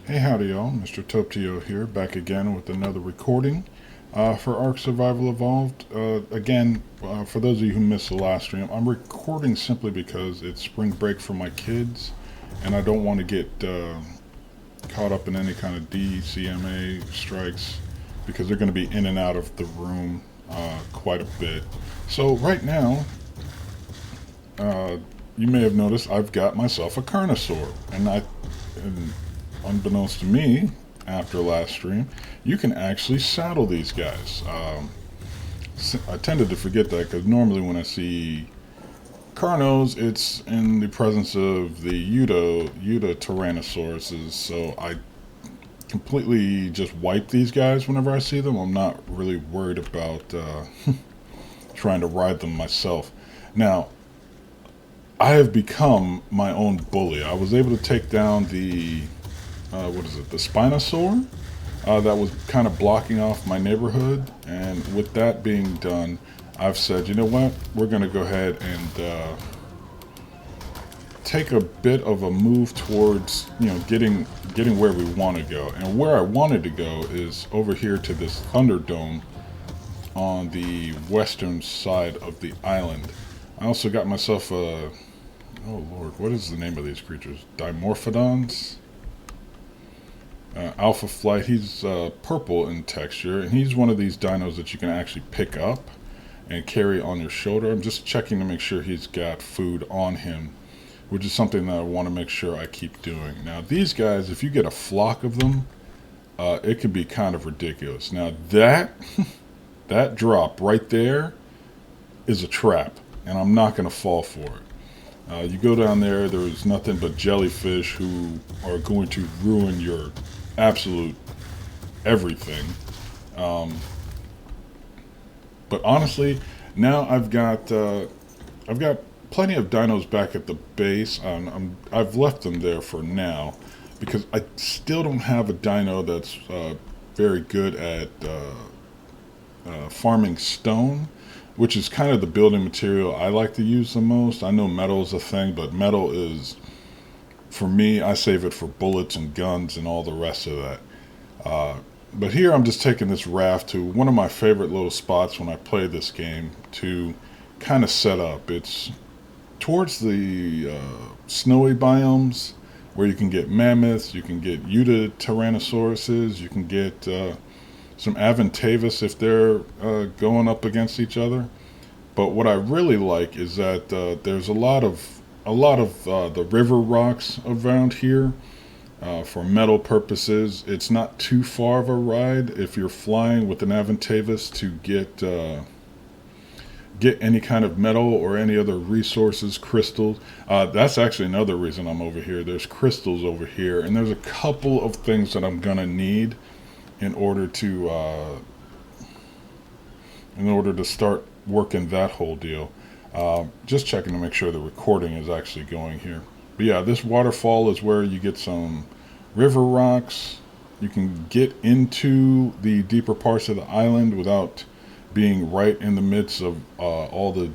Hey, howdy, y'all. Mr. Toptio here, back again with another recording for Ark Survival Evolved. For those of you who missed the last stream, I'm recording simply because it's spring break for my kids, and I don't want to get caught up in any kind of DCMA strikes because they're going to be in and out of the room quite a bit. So, right now, uh, you may have noticed I've got myself a Carnosaur, and unbeknownst to me, after last stream, you can actually saddle these guys. I tended to forget that because normally when I see Carnos, it's in the presence of the Yuta Tyrannosauruses, so I completely just wipe these guys whenever I see them. I'm not really worried about trying to ride them myself. Now, I have become my own bully. I was able to take down the Spinosaur that was kind of blocking off my neighborhood. And with that being done, I've said, you know what, we're going to go ahead and take a bit of a move towards, getting where we want to go. And where I wanted to go is over here to this Thunderdome on the western side of the island. I also got myself a, oh lord, what is the name of these creatures? Dimorphodons? Alpha Flight. He's purple in texture, and he's one of these dinos that you can actually pick up and carry on your shoulder. I'm just checking to make sure he's got food on him, which is something that I want to make sure I keep doing. Now, these guys, if you get a flock of them, it can be kind of ridiculous. Now, that drop right there is a trap, and I'm not going to fall for it. You go down there, there's nothing but jellyfish who are going to ruin your absolute everything. Um, but honestly, now I've got plenty of dinos back at the base. I've left them there for now because I still don't have a dino that's very good at farming stone, which is kind of the building material I like to use the most. I know metal is a thing, but metal is, for me, I save it for bullets and guns and all the rest of that. Uh, but here I'm just taking this raft to one of my favorite little spots when I play this game to kind of set up. It's towards the snowy biomes where you can get mammoths, you can get Yuta Tyrannosauruses, you can get some Aventavis if they're going up against each other. But what I really like is that there's a lot of the river rocks around here for metal purposes. It's not too far of a ride if you're flying with an Aventavis to get any kind of metal or any other resources, crystals. That's actually another reason I'm over here. There's crystals over here, and there's a couple of things that I'm gonna need in order to start working that whole deal. Just checking to make sure the recording is actually going here. But yeah, this waterfall is where you get some river rocks. You can get into the deeper parts of the island without being right in the midst of all the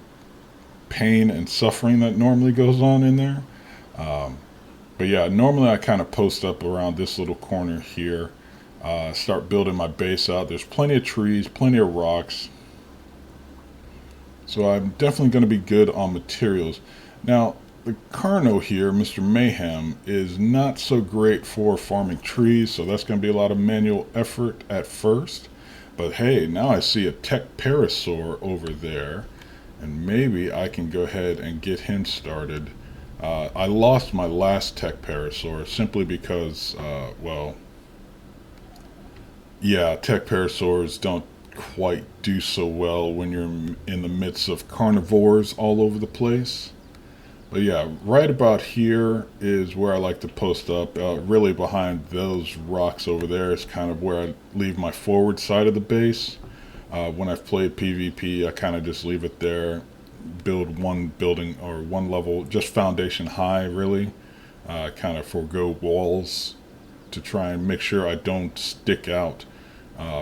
pain and suffering that normally goes on in there. Um, but yeah, normally I kind of post up around this little corner here, start building my base out. There's plenty of trees, plenty of rocks. So I'm definitely going to be good on materials. Now, the Carno here, Mr. Mayhem, is not so great for farming trees, so that's going to be a lot of manual effort at first. But hey, now I see a Tech Parasaur over there, and maybe I can go ahead and get him started. I lost my last Tech Parasaur simply because, yeah, Tech Parasaurs don't quite do so well when you're in the midst of carnivores all over the place. But yeah, right about here is where I like to post up. Really behind those rocks over there is kind of where I leave my forward side of the base. When I've played PvP, I kind of just leave it there, build one building or one level, just foundation high, really. Kind of forego walls to try and make sure I don't stick out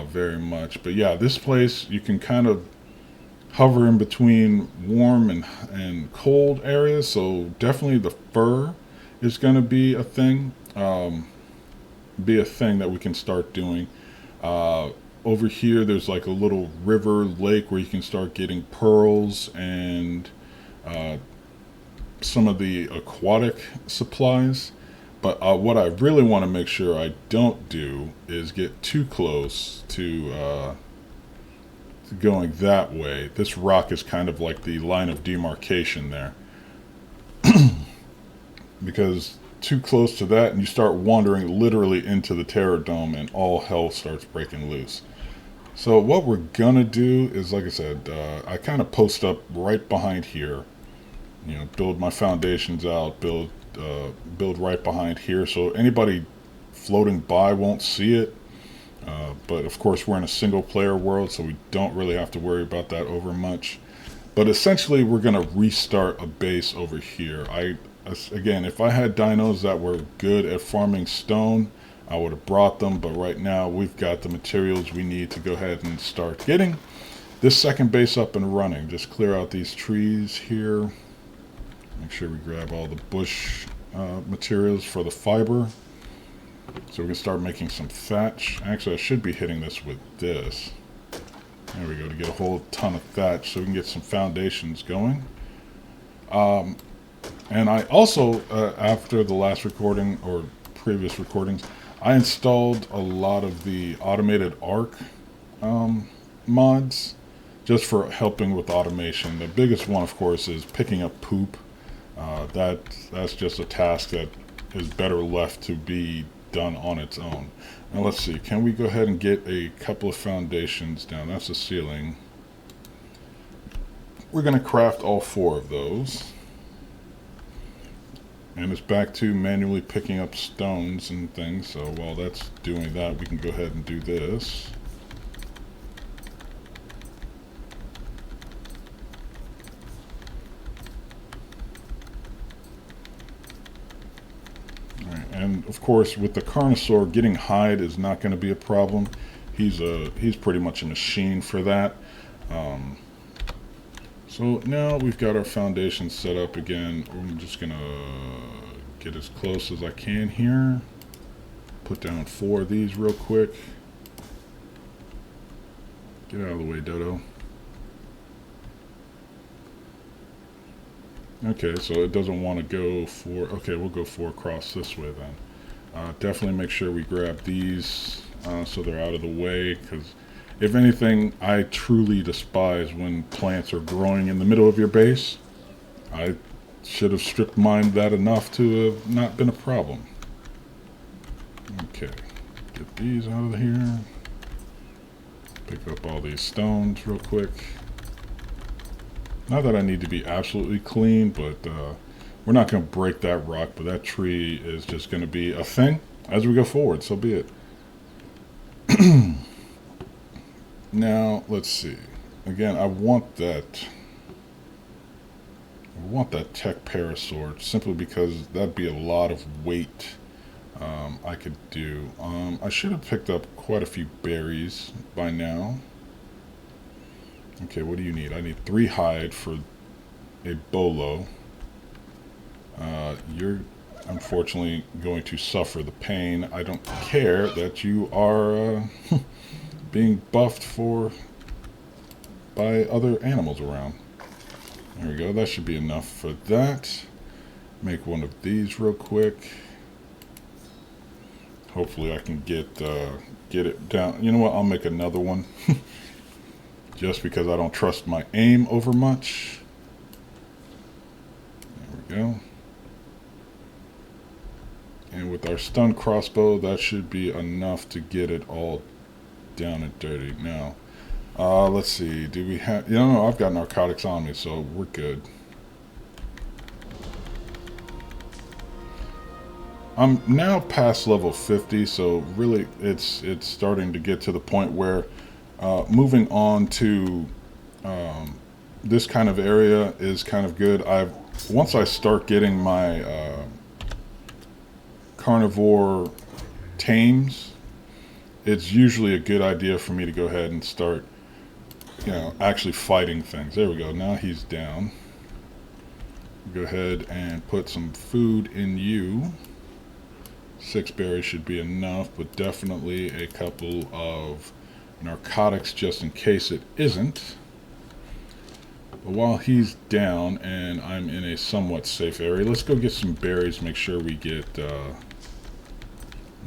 very much. But yeah, this place you can kind of hover in between warm and cold areas, so definitely the fur is going to be a thing. be a thing that we can start doing. Over here, there's like a little river lake where you can start getting pearls and some of the aquatic supplies. But what I really want to make sure I don't do is get too close to going that way. This rock is kind of like the line of demarcation there. Because too close to that and you start wandering literally into the Thunderdome and all hell starts breaking loose. So what we're gonna do is, like I said, I kind of post up right behind here. You know, build my foundations out, build right behind here, so anybody floating by won't see it. But of course, we're in a single player world, so we don't really have to worry about that over much. But essentially, we're gonna restart a base over here. Again, if I had dinos that were good at farming stone, I would have brought them, but right now we've got the materials we need to go ahead and start getting this second base up and running. Just clear out these trees here. Make sure we grab all the bush materials for the fiber, so we can start making some thatch. Actually, I should be hitting this with this. There we go, to get a whole ton of thatch so we can get some foundations going. And I also, after the last recording, or previous recordings, I installed a lot of the automated arc mods, just for helping with automation. The biggest one, of course, is picking up poop. That's just a task that is better left to be done on its own. Now let's see, can we go ahead and get a couple of foundations down? That's the ceiling. We're going to craft all 4 of those. And it's back to manually picking up stones and things, so while that's doing that, we can go ahead and do this. Alright, and of course, with the Carnosaur, getting hide is not going to be a problem. He's pretty much a machine for that. So now we've got our foundation set up again. I'm just going to get as close as I can here. Put down 4 of these real quick. Get out of the way, Dodo. Okay, so it doesn't want to go 4. Okay, we'll go 4 across this way then. Definitely make sure we grab these so they're out of the way, because if anything, I truly despise when plants are growing in the middle of your base. I should have strip mined that enough to have not been a problem. Okay, get these out of here. Pick up all these stones real quick. Not that I need to be absolutely clean, but we're not going to break that rock, but that tree is just going to be a thing as we go forward, so be it. Now, let's see. Again, I want that tech parasaur simply because that'd be a lot of weight I could do. I should have picked up quite a few berries by now. Okay, what do you need? I need 3 hide for a bolo. You're unfortunately going to suffer the pain. I don't care that you are being buffed by other animals around. There we go, that should be enough for that. Make one of these real quick. Hopefully I can get it down. You know what, I'll make another one. Just because I don't trust my aim over much. There we go. And with our stun crossbow, that should be enough to get it all down and dirty. Now, let's see. Do we have... You know, I've got narcotics on me, so we're good. I'm now past level 50, so really it's starting to get to the point where moving on to this kind of area is kind of good. Once I start getting my carnivore tames, it's usually a good idea for me to go ahead and start, you know, actually fighting things. There we go. Now he's down. Go ahead and put some food in you. 6 berries should be enough, but definitely a couple of narcotics just in case it isn't. But while he's down and I'm in a somewhat safe area, let's go get some berries. Make sure we get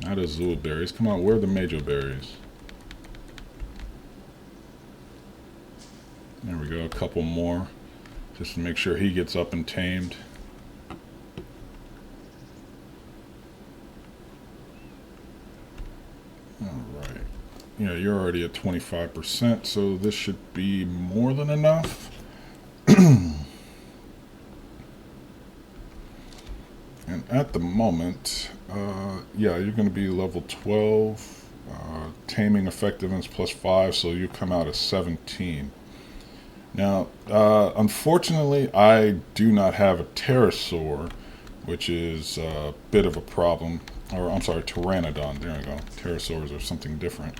not azul berries. Come on, where are the major berries? There we go, a couple more, just to make sure he gets up and tamed. Alright. Yeah, you're already at 25%, so this should be more than enough. And at the moment, yeah, you're going to be level 12. Taming effectiveness +5, so you come out as 17. Now, unfortunately, I do not have a pterosaur, which is a bit of a problem. Or, I'm sorry, pteranodon. There we go. Pterosaurs are something different.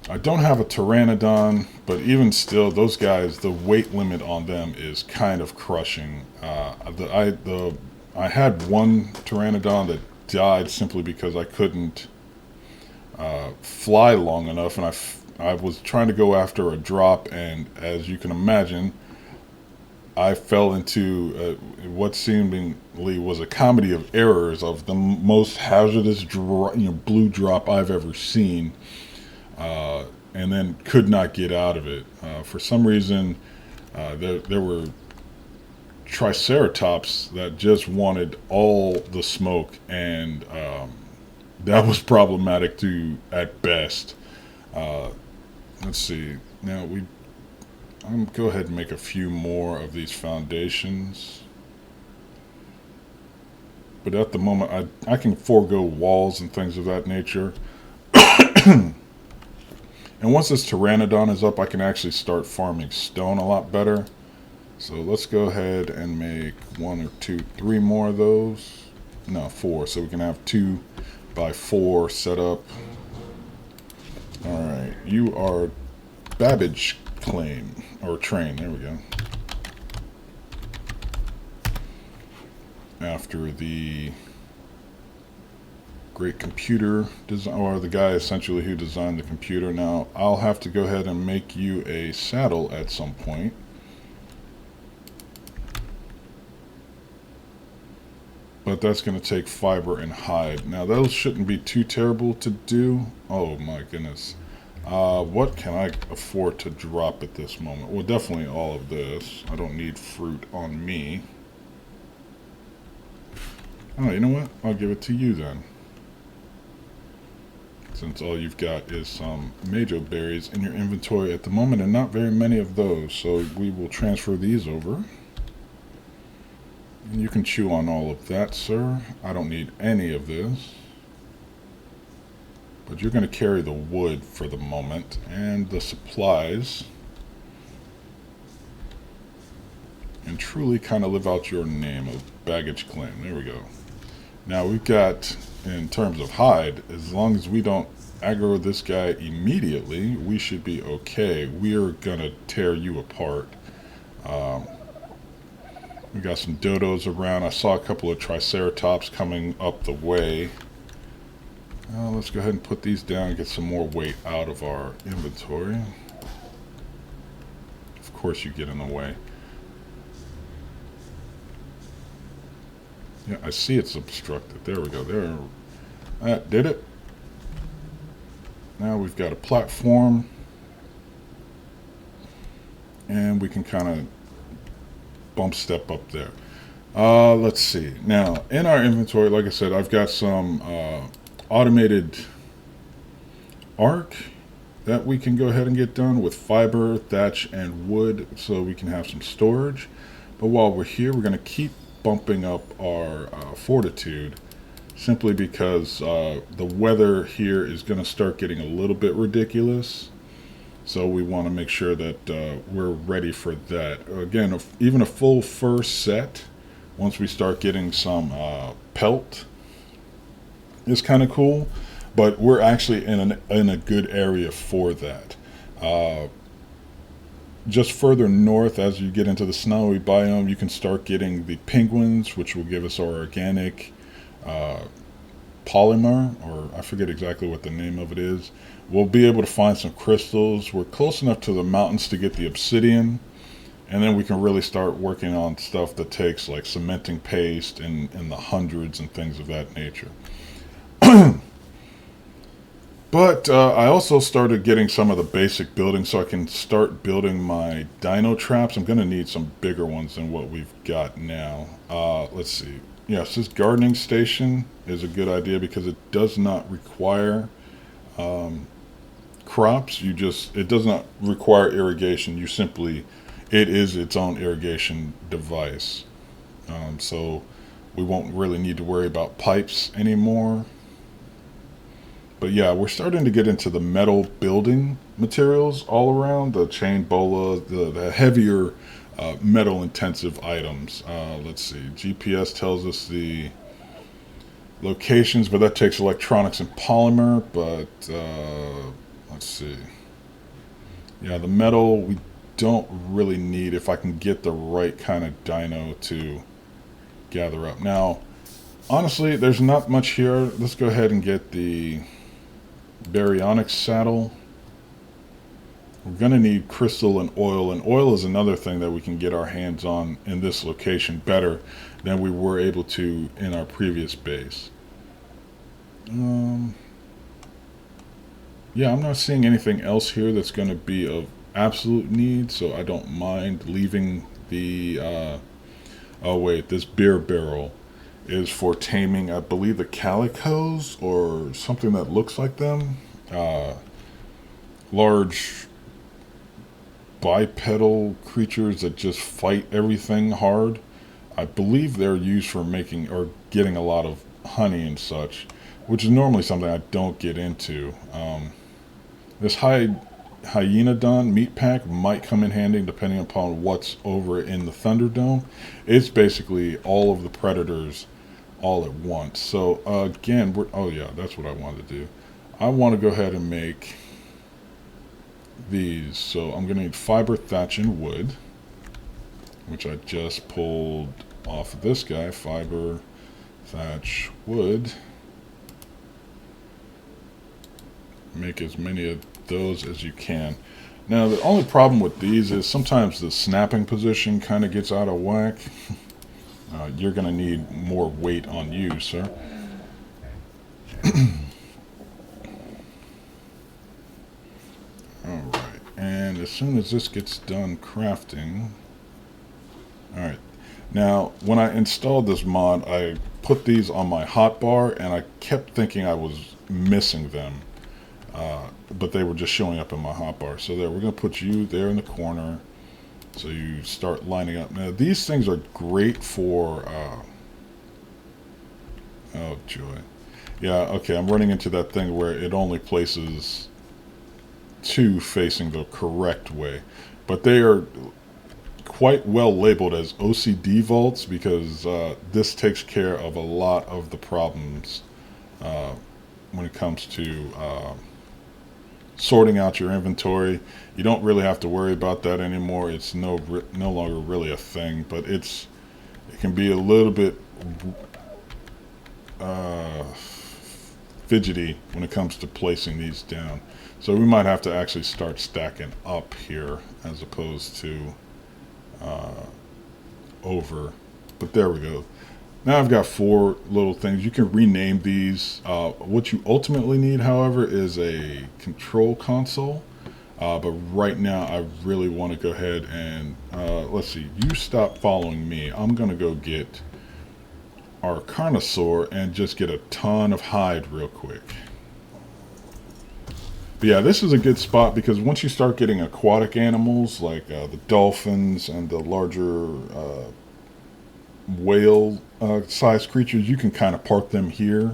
I don't have a pteranodon, but even still, those guys, the weight limit on them is kind of crushing. I had one pteranodon that died simply because I couldn't fly long enough, and I was trying to go after a drop, and as you can imagine, I fell into what seemingly was a comedy of errors of the most hazardous blue drop I've ever seen, and then could not get out of it. For some reason, there were triceratops that just wanted all the smoke, and that was problematic too at best. Let's see. Now I'm gonna go ahead and make a few more of these foundations. But at the moment, I can forego walls and things of that nature. And once this pteranodon is up, I can actually start farming stone a lot better. So let's go ahead and make 1 or 2, 3 more of those. No, 4. So we can have 2 by 4 set up. Alright, you are Babbage Claim, or Train, there we go. After the great computer design, or the guy essentially who designed the computer. Now, I'll have to go ahead and make you a saddle at some point. But that's going to take fiber and hide. Now, those shouldn't be too terrible to do. Oh my goodness. What can I afford to drop at this moment? Well, definitely all of this. I don't need fruit on me. Oh, you know what? I'll give it to you then. Since all you've got is some major berries in your inventory at the moment, and not very many of those. So we will transfer these over. And you can chew on all of that, sir. I don't need any of this. But you're going to carry the wood for the moment, and the supplies. And truly kind of live out your name of baggage claim. There we go. Now we've got, in terms of hide, as long as we don't aggro this guy immediately, we should be okay. We're going to tear you apart. We got some dodos around. I saw a couple of triceratops coming up the way. Let's go ahead and put these down and get some more weight out of our inventory. Of course you get in the way. Yeah, I see it's obstructed. There we go. There. That did it. Now we've got a platform. And we can kind of bump step up there. Let's see. Now, in our inventory, like I said, I've got some automated arc that we can go ahead and get done with fiber, thatch, and wood, so we can have some storage. But while we're here, we're going to keep bumping up our fortitude, simply because the weather here is going to start getting a little bit ridiculous. So we want to make sure that we're ready for that. Again, even a full fur set, once we start getting some pelt, is kind of cool. But we're actually in a good area for that. Just further north, as you get into the snowy biome, you can start getting the penguins, which will give us our organic polymer, or I forget exactly what the name of it is. We'll be able to find some crystals. We're close enough to the mountains to get the obsidian, and then we can really start working on stuff that takes like cementing paste in the hundreds and things of that nature. But I also started getting some of the basic building so I can start building my dino traps. I'm going to need some bigger ones than what we've got now. Let's see. Yes, this gardening station is a good idea because it does not require crops. It does not require irrigation. It is its own irrigation device. So we won't really need to worry about pipes anymore. But yeah, we're starting to get into the metal building materials all around, the chain bola, the heavier metal intensive items. Let's see, GPS tells us the locations, but that takes electronics and polymer. But let's see. Yeah, the metal we don't really need if I can get the right kind of dino to gather up. Now, honestly, there's not much here. Let's go ahead and get the Baryonyx Saddle. We're going to need crystal and oil is another thing that we can get our hands on in this location better than we were able to in our previous base. Yeah, I'm not seeing anything else here that's going to be of absolute need, so I don't mind leaving the oh wait, this beer barrel is for taming, I believe, the calicos or something that looks like them. Large bipedal creatures that just fight everything hard. I believe they're used for making or getting a lot of honey and such, which is normally something I don't get into. This Hyenodon meat pack might come in handy depending upon what's over in the Thunderdome. It's basically all of the predators all at once. So again, oh yeah, that's what I wanted to do. I want to go ahead and make these. So I'm going to need fiber, thatch, and wood, which I just pulled off of this guy. Fiber, thatch, wood. Make as many of those as you can. Now the only problem with these is sometimes the snapping position kind of gets out of whack. You're going to need more weight on you, sir. Alright, and as soon as this gets done crafting... Alright, now when I installed this mod, I put these on my hotbar, and I kept thinking I was missing them. But they were just showing up in my hotbar. So there, we're going to put you there in the corner. So you start lining up. Now these things are great for... oh joy. Yeah, okay, I'm running into that thing where it only places two facing the correct way. But they are quite well labeled as OCD vaults because this takes care of a lot of the problems when it comes to sorting out your inventory. You don't really have to worry about that anymore. It's no longer really a thing, but it can be a little bit fidgety when it comes to placing these down. So we might have to actually start stacking up here as opposed to over. But there we go. Now I've got 4 little things. You can rename these. What you ultimately need, however, is a control console. But right now I really want to go ahead and, let's see, you stop following me. I'm going to go get our Carnosaur and just get a ton of hide real quick. But yeah, this is a good spot because once you start getting aquatic animals like the dolphins and the larger whale sized creatures, you can kind of park them here.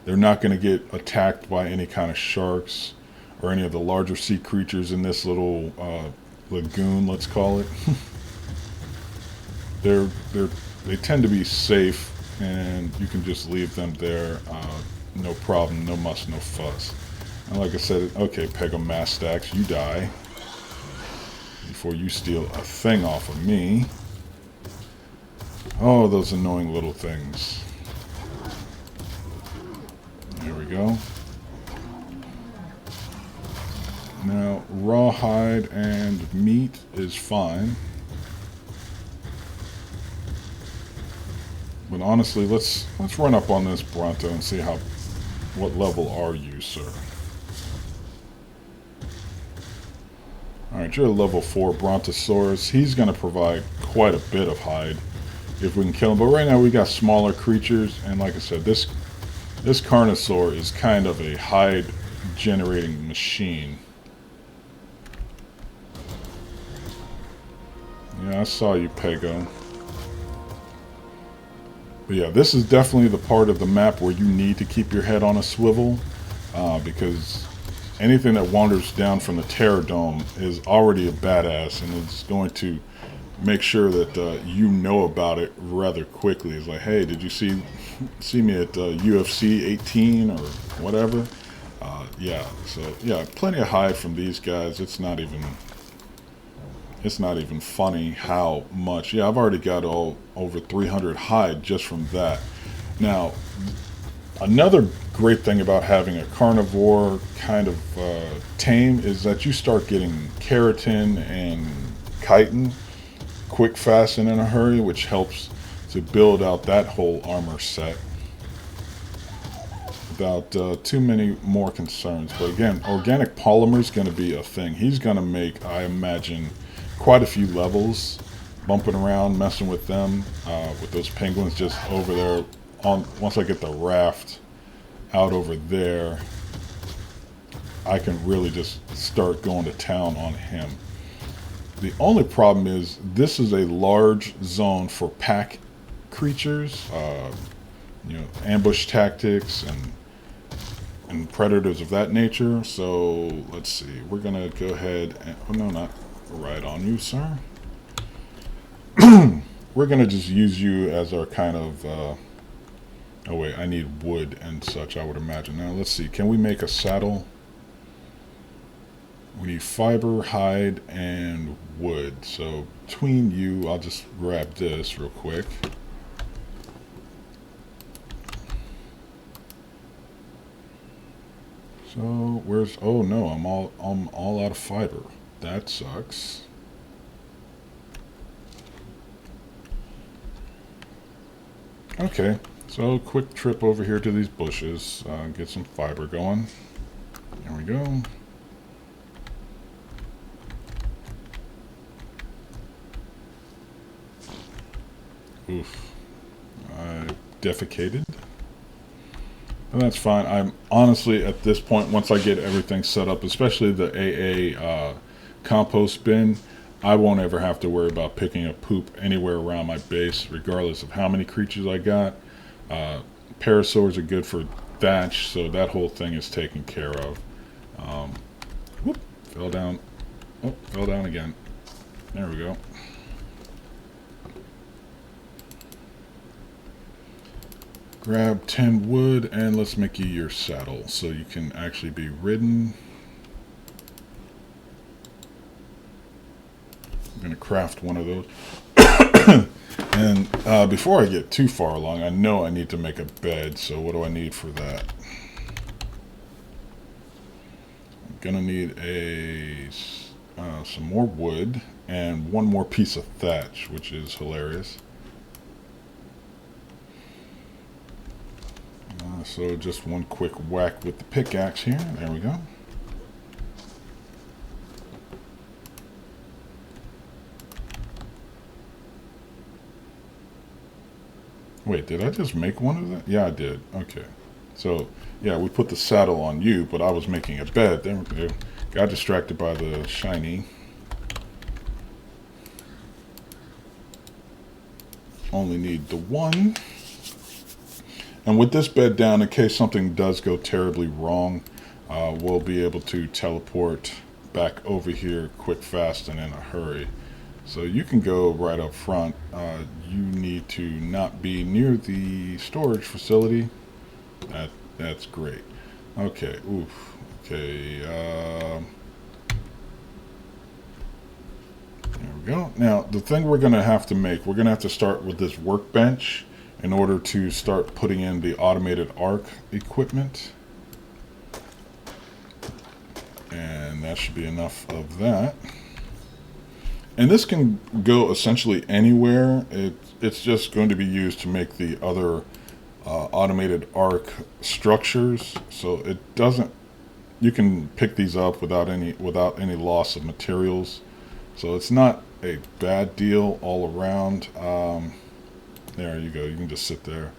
They're not going to get attacked by any kind of sharks or any of the larger sea creatures in this little lagoon, let's call it. They tend to be safe, and you can just leave them there, no problem, no muss, no fuss. And like I said, okay, Pegomastax, you die before you steal a thing off of me. Oh, those annoying little things. we go. Now, rawhide and meat is fine. But honestly, let's run up on this Bronto and see what level are you, sir? Alright, you're a level 4 Brontosaurus. He's going to provide quite a bit of hide if we can kill him. But right now we got smaller creatures, and like I said, this Carnosaur is kind of a hide generating machine. Yeah, I saw you, Pego. But yeah, this is definitely the part of the map where you need to keep your head on a swivel, because anything that wanders down from the Thunderdome is already a badass, and it's going to make sure that you know about it rather quickly. It's like, hey, did you see me at UFC 18 or whatever? Yeah, so yeah, plenty of hide from these guys. It's not even funny how much. Yeah, I've already got over 300 hide just from that. Now, another great thing about having a carnivore kind of tame is that you start getting keratin and chitin quick, fast, and in a hurry, which helps to build out that whole armor set without too many more concerns. But again, organic polymer is going to be a thing. He's going to make, I imagine, quite a few levels, bumping around, messing with them, with those penguins just over there. Once I get the raft out over there, I can really just start going to town on him. The only problem is this is a large zone for pack creatures, ambush tactics and predators of that nature. So let's see, we're gonna go ahead and, oh no, not right on you, sir. We're gonna just use you as our kind of oh wait, I need wood and such, I would imagine. Now let's see, can we make a saddle? We need fiber, hide, and wood. So between you, I'll just grab this real quick. So where's, oh no, I'm all out of fiber. That sucks. Okay, so quick trip over here to these bushes, get some fiber going. There we go. Oof. I defecated. And that's fine. I'm honestly, at this point, once I get everything set up, especially the AA compost bin, I won't ever have to worry about picking up poop anywhere around my base, regardless of how many creatures I got. Parasaurs are good for thatch, so that whole thing is taken care of. Whoop, fell down. Oh, fell down again. There we go. Grab 10 wood and let's make you your saddle so you can actually be ridden. I'm going to craft one of those. And before I get too far along, I know I need to make a bed, so what do I need for that? I'm going to need some more wood and one more piece of thatch, which is hilarious. So just one quick whack with the pickaxe here. There we go. Wait, did I just make one of that? Yeah, I did. Okay. So, yeah, we put the saddle on you, but I was making a bed. There we go. Got distracted by the shiny. Only need the one. And with this bed down, in case something does go terribly wrong, we'll be able to teleport back over here quick, fast, and in a hurry. So you can go right up front. You need to not be near the storage facility. That's great. Okay, oof. Okay, there we go. Now, the thing we're going to have to make, we're going to have to start with this workbench in order to start putting in the automated arc equipment. And that should be enough of that. And this can go essentially anywhere. It's just going to be used to make the other automated arc structures. So it doesn't. You can pick these up without any loss of materials. So it's not a bad deal all around. There you go. You can just sit there.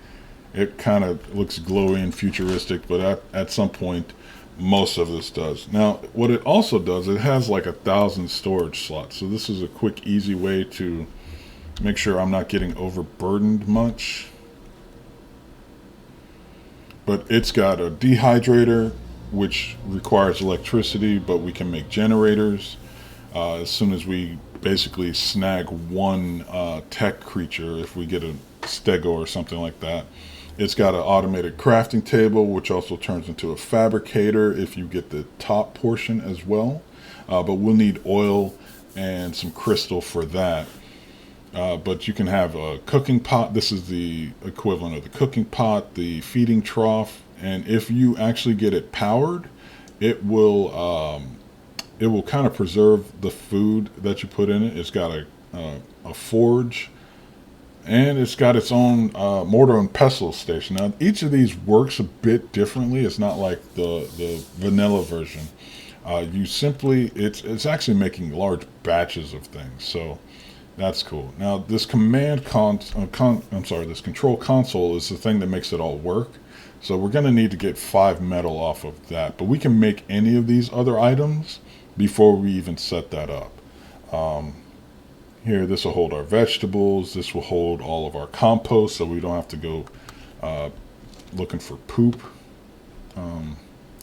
It kind of looks glowy and futuristic, but at some point, most of this does. Now, what it also does, it has like 1,000 storage slots. So this is a quick, easy way to make sure I'm not getting overburdened much. But it's got a dehydrator, which requires electricity, but we can make generators. As soon as we basically snag one tech creature, if we get a stego or something like that. It's got an automated crafting table, which also turns into a fabricator if you get the top portion as well. But we'll need oil and some crystal for that. But you can have a cooking pot. This is the equivalent of the cooking pot, the feeding trough. And if you actually get it powered, it will kind of preserve the food that you put in it. It's got a forge. And it's got its own mortar and pestle station. Now, each of these works a bit differently. It's not like the vanilla version. It's actually making large batches of things. So that's cool. Now, this this control console is the thing that makes it all work. So we're going to need to get 5 metal off of that. But we can make any of these other items before we even set that up. Here, this will hold our vegetables. This will hold all of our compost, so we don't have to go looking for poop.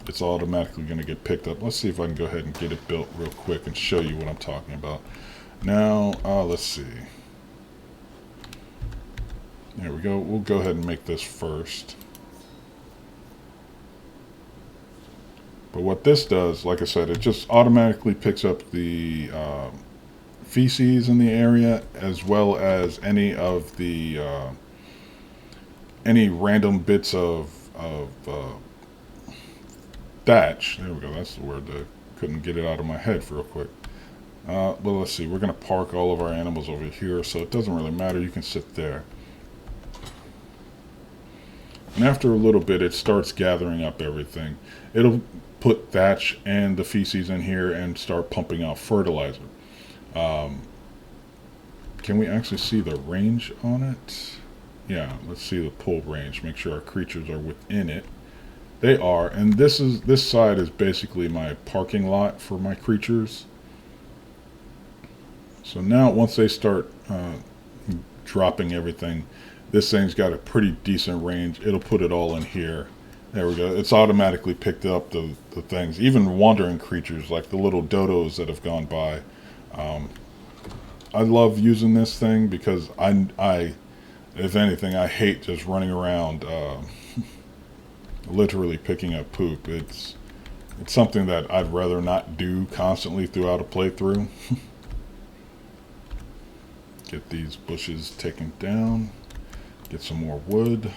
It's automatically going to get picked up. Let's see if I can go ahead and get it built real quick and show you what I'm talking about. Now, let's see. There we go. We'll go ahead and make this first. But what this does, like I said, it just automatically picks up the feces in the area, as well as any of the any random bits of thatch. There we go. That's the word. That couldn't get it out of my head for real quick. Well, let's see. We're going to park all of our animals over here, so it doesn't really matter. You can sit there. And after a little bit, it starts gathering up everything. It'll put thatch and the feces in here and start pumping out fertilizer. Can we actually see the range on it? Yeah, let's see the pull range. Make sure our creatures are within it. They are, and this side is basically my parking lot for my creatures. So now, once they start dropping everything, this thing's got a pretty decent range. It'll put it all in here. There we go. It's automatically picked up the things, even wandering creatures like the little dodos that have gone by. I love using this thing because I, if anything, I hate just running around literally picking up poop. It's something that I'd rather not do constantly throughout a playthrough. Get these bushes taken down. Get some more wood.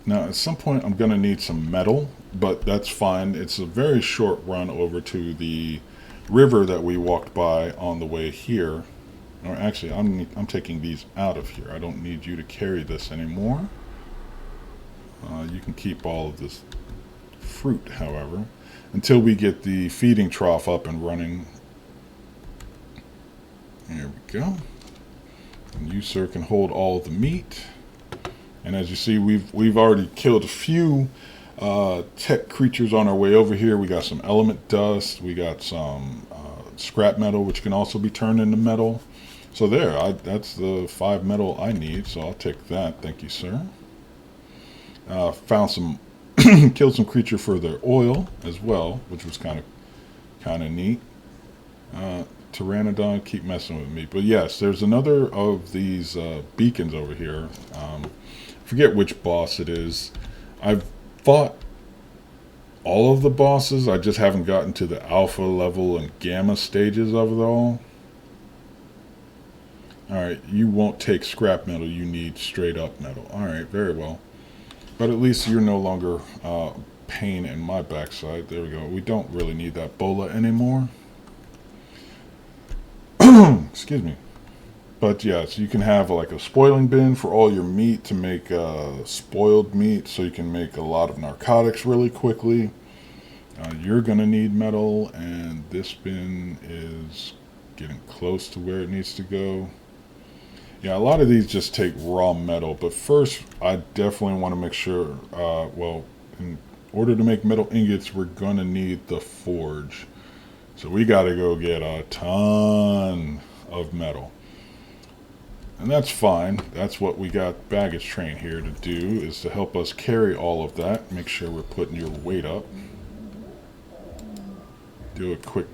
Now, at some point, I'm going to need some metal, but that's fine. It's a very short run over to the river that we walked by on the way here. Or actually, I'm taking these out of here. I don't need you to carry this anymore. You can keep all of this fruit, however, until we get the feeding trough up and running. There we go. And you, sir, can hold all of the meat. And as you see, we've already killed a few tech creatures on our way over here. We got some element dust. We got some scrap metal, which can also be turned into metal. So there, that's the 5 metal I need. So I'll take that. Thank you, sir. Found some, killed some creature for their oil as well, which was kind of neat. Pteranodon, keep messing with me. But yes, there's another of these beacons over here. Forget which boss it is. I've fought all of the bosses. I just haven't gotten to the alpha level and gamma stages of it all. Alright, you won't take scrap metal. You need straight up metal. Alright, very well. But at least you're no longer pain in my backside. There we go. We don't really need that bola anymore. Excuse me. But yeah, so you can have like a spoiling bin for all your meat to make spoiled meat, so you can make a lot of narcotics really quickly. You're going to need metal, and this bin is getting close to where it needs to go. Yeah, a lot of these just take raw metal, but first I definitely want to make sure, well, in order to make metal ingots, we're going to need the forge. So we got to go get a ton of metal. And that's fine. That's what we got baggage train here to do, is to help us carry all of that. Make sure we're putting your weight up. Do a quick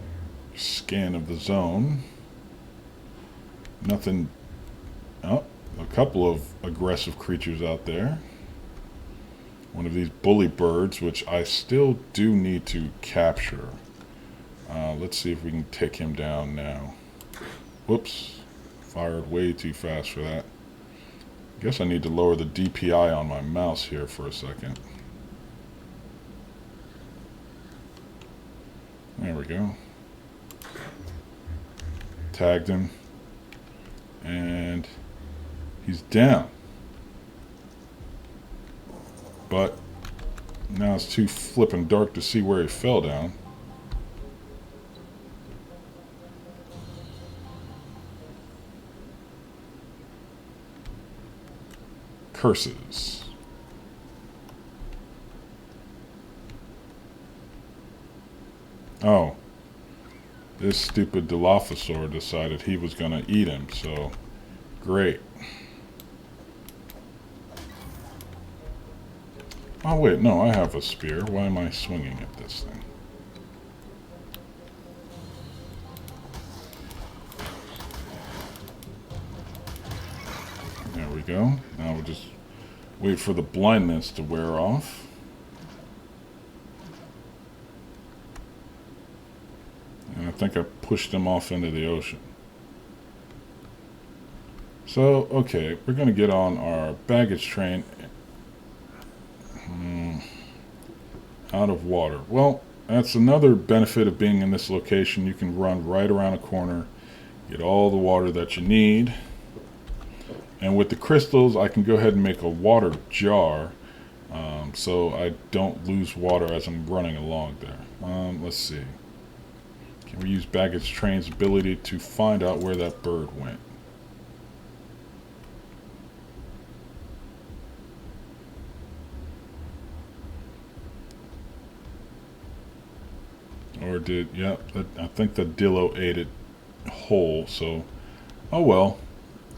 scan of the zone. Nothing. Oh, a couple of aggressive creatures out there. One of these bully birds, which I still do need to capture. Let's see if we can take him down now. Whoops. Fired way too fast for that. Guess I need to lower the DPI on my mouse here for a second. There we go. Tagged him. And he's down. But now it's too flippin' dark to see where he fell down. Curses. Oh. This stupid Dilophosaur decided he was going to eat him, so great. Oh wait, no, I have a spear. Why am I swinging at this thing? There we go. Now we'll just wait for the blindness to wear off. And I think I pushed him off into the ocean. So, okay, we're going to get on our baggage train out of water. Well, that's another benefit of being in this location. You can run right around a corner, get all the water that you need. And with the crystals, I can go ahead and make a water jar, so I don't lose water as I'm running along there. Let's see. Can we use baggage train's ability to find out where that bird went? Or did, yeah, I think the Dillo ate it whole, so, oh well.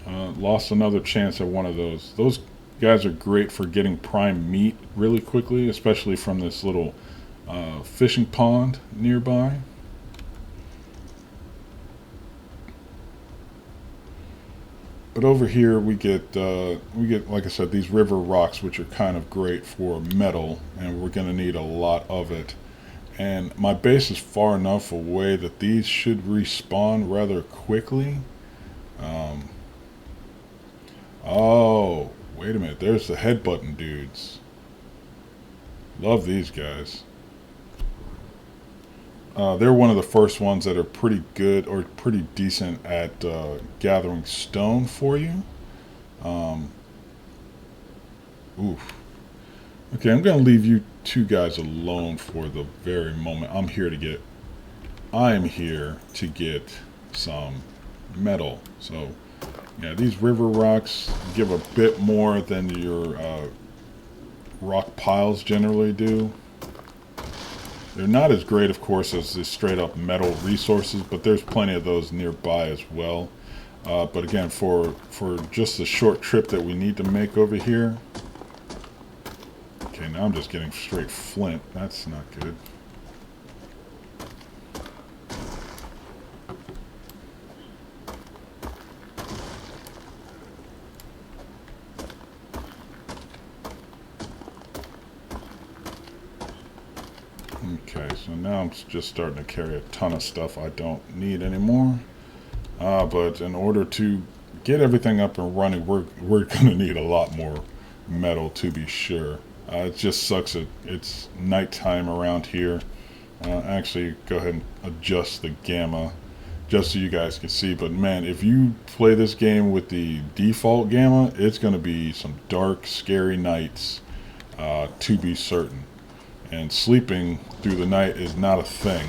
Lost another chance at one of those. Those guys are great for getting prime meat really quickly, especially from this little fishing pond nearby. But over here we get, like I said, these river rocks, which are kind of great for metal, and we're going to need a lot of it. And my base is far enough away that these should respawn rather quickly. Oh, wait a minute. There's the headbutton dudes. Love these guys. They're one of the first ones that are pretty good or pretty decent at gathering stone for you. Oof. Okay, I'm going to leave you two guys alone for the very moment. I am here to get some metal. So, yeah, these river rocks give a bit more than your rock piles generally do. They're not as great, of course, as the straight up metal resources, but there's plenty of those nearby as well. But again, for just the short trip that we need to make over here. Okay, now I'm just getting straight flint. That's not good. Okay, so now I'm just starting to carry a ton of stuff I don't need anymore. But in order to get everything up and running, we're going to need a lot more metal, to be sure. It just sucks that it's nighttime around here. Actually, go ahead and adjust the gamma just so you guys can see. But man, if you play this game with the default gamma, it's going to be some dark, scary nights, to be certain. And sleeping through the night is not a thing.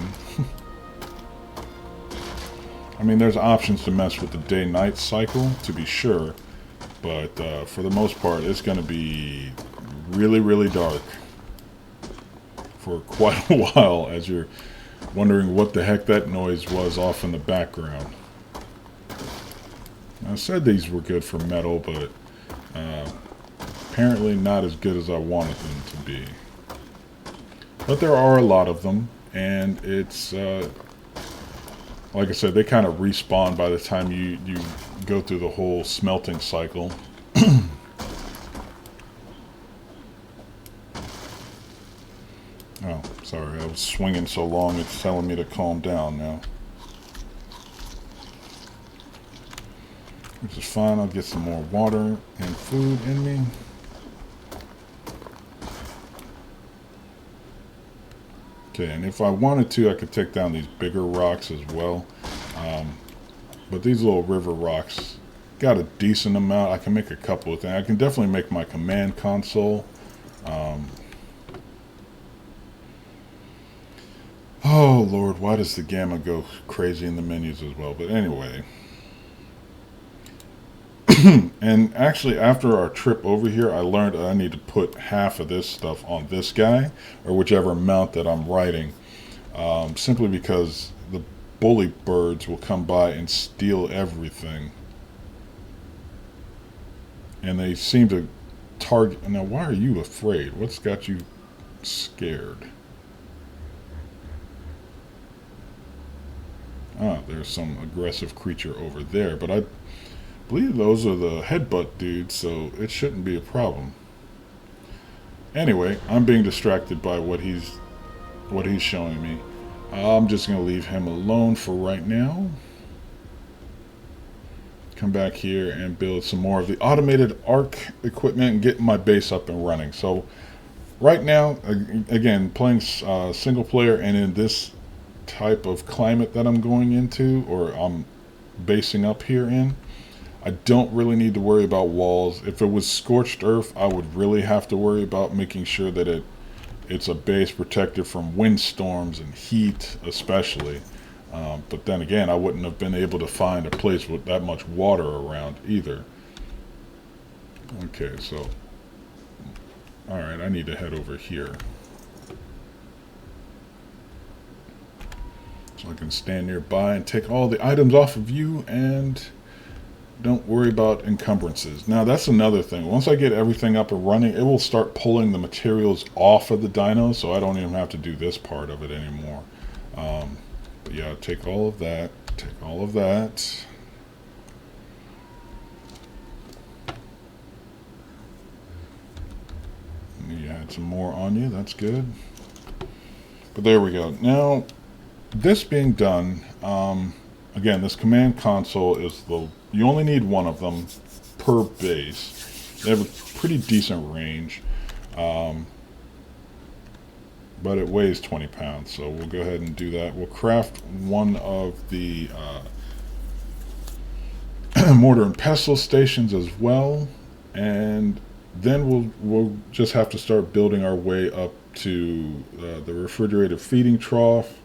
I mean, there's options to mess with the day-night cycle, to be sure. But for the most part, it's going to be really, really dark for quite a while as you're wondering what the heck that noise was off in the background. I said these were good for metal, but apparently not as good as I wanted them to be. But there are a lot of them, and it's, like I said, they kind of respawn by the time you go through the whole smelting cycle. Oh, sorry, I was swinging so long it's telling me to calm down now. Which is fine, I'll get some more water and food in me. Okay, and if I wanted to, I could take down these bigger rocks as well. But these little river rocks got a decent amount. I can make a couple of things. I can definitely make my command console. Oh, Lord, why does the gamma go crazy in the menus as well? But anyway. And actually, after our trip over here, I learned I need to put half of this stuff on this guy, or whichever mount that I'm riding, simply because the bully birds will come by and steal everything. And they seem to target... Now, why are you afraid? What's got you scared? Ah, there's some aggressive creature over there, but I believe those are the headbutt dudes, so it shouldn't be a problem. Anyway, I'm being distracted by what he's showing me. I'm just going to leave him alone for right now. Come back here and build some more of the automated arc equipment and get my base up and running. So right now, again, playing single player and in this type of climate that I'm going into, or I'm basing up here in, I don't really need to worry about walls. If it was scorched earth, I would really have to worry about making sure that it's a base protected from windstorms and heat especially. But then again, I wouldn't have been able to find a place with that much water around either. Okay, so alright, I need to head over here so I can stand nearby and take all the items off of you and don't worry about encumbrances. Now that's another thing. Once I get everything up and running, it will start pulling the materials off of the dino, so I don't even have to do this part of it anymore. But yeah, take all of that. Take all of that. You had some more on you. That's good. But there we go. Now, this being done, again, this command console is you only need one of them per base. They have a pretty decent range, but it weighs 20 pounds, so we'll go ahead and do that. We'll craft one of the mortar and pestle stations as well, and then we'll just have to start building our way up to the refrigerated feeding trough,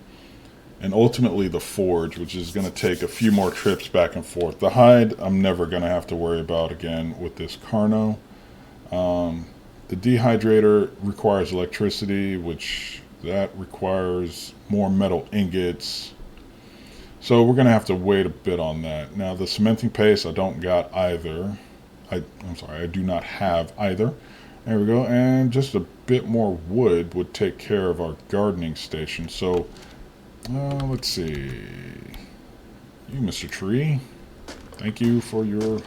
and ultimately the forge, which is going to take a few more trips back and forth. The hide, I'm never going to have to worry about again with this Carno. The dehydrator requires electricity, which that requires more metal ingots. So we're going to have to wait a bit on that. Now the cementing paste, I don't got either. I'm sorry, I do not have either. There we go. And just a bit more wood would take care of our gardening station. So let's see. You, Mr. Tree. Thank you for your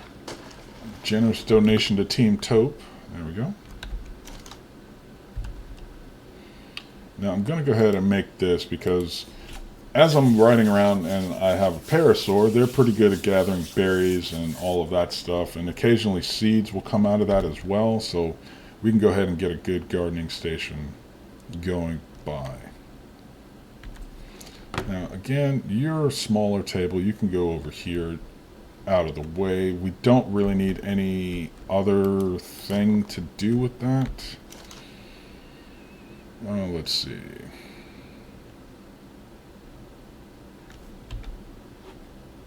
generous donation to Team Taupe. There we go. Now I'm going to go ahead and make this because as I'm riding around and I have a parasaur, they're pretty good at gathering berries and all of that stuff. And occasionally seeds will come out of that as well. So we can go ahead and get a good gardening station going by. Now, again, your smaller table, you can go over here out of the way. We don't really need any other thing to do with that. Let's see.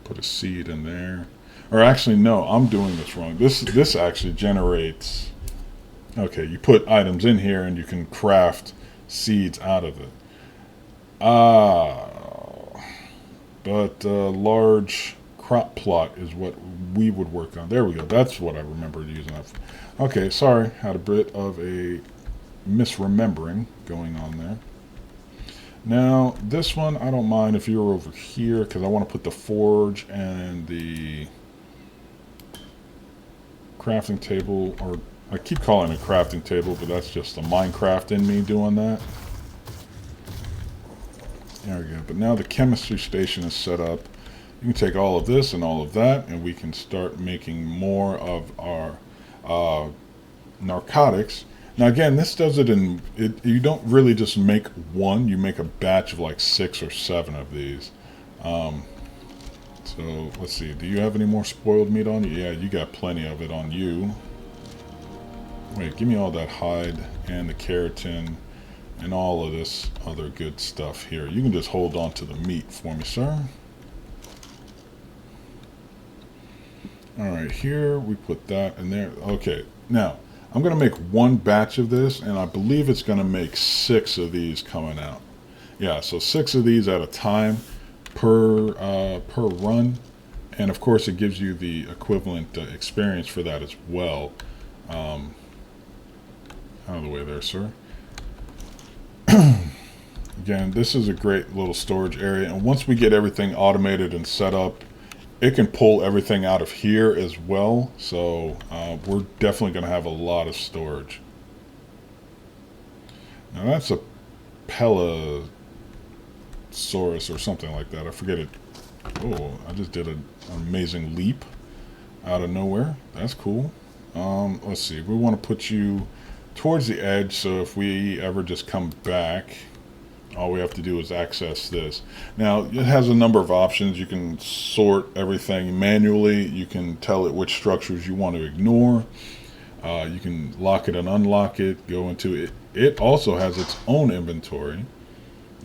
Put a seed in there. Or actually, no, I'm doing this wrong. This actually generates... Okay, you put items in here and you can craft seeds out of it. But large crop plot is what we would work on. There we go. That's what I remembered using that for. Okay, sorry. Had a bit of a misremembering going on there. Now, this one, I don't mind if you're over here, because I want to put the forge and the crafting table, or I keep calling it crafting table, but that's just the Minecraft in me doing that. There we go. But now the chemistry station is set up. You can take all of this and all of that, and we can start making more of our narcotics. Now again, this does it in... you don't really just make one. You make a batch of like 6 or 7 of these. So, let's see. Do you have any more spoiled meat on you? Yeah, you got plenty of it on you. Wait, give me all that hide and the keratin and all of this other good stuff here. You can just hold on to the meat for me, sir. Alright, here we put that in there. Okay, now, I'm going to make one batch of this, and I believe it's going to make 6 of these coming out. Yeah, so 6 of these at a time per run. And of course, it gives you the equivalent experience for that as well. Out of the way there, sir. Again, this is a great little storage area, and once we get everything automated and set up, it can pull everything out of here as well, so we're definitely going to have a lot of storage. Now that's a Pelasaurus or something like that. I forget it. Oh, I just did an amazing leap out of nowhere. That's cool. Let's see. We want to put you towards the edge, so if we ever just come back, all we have to do is access this. Now, it has a number of options. You can sort everything manually. You can tell it which structures you want to ignore. You can lock it and unlock it, go into it. It also has its own inventory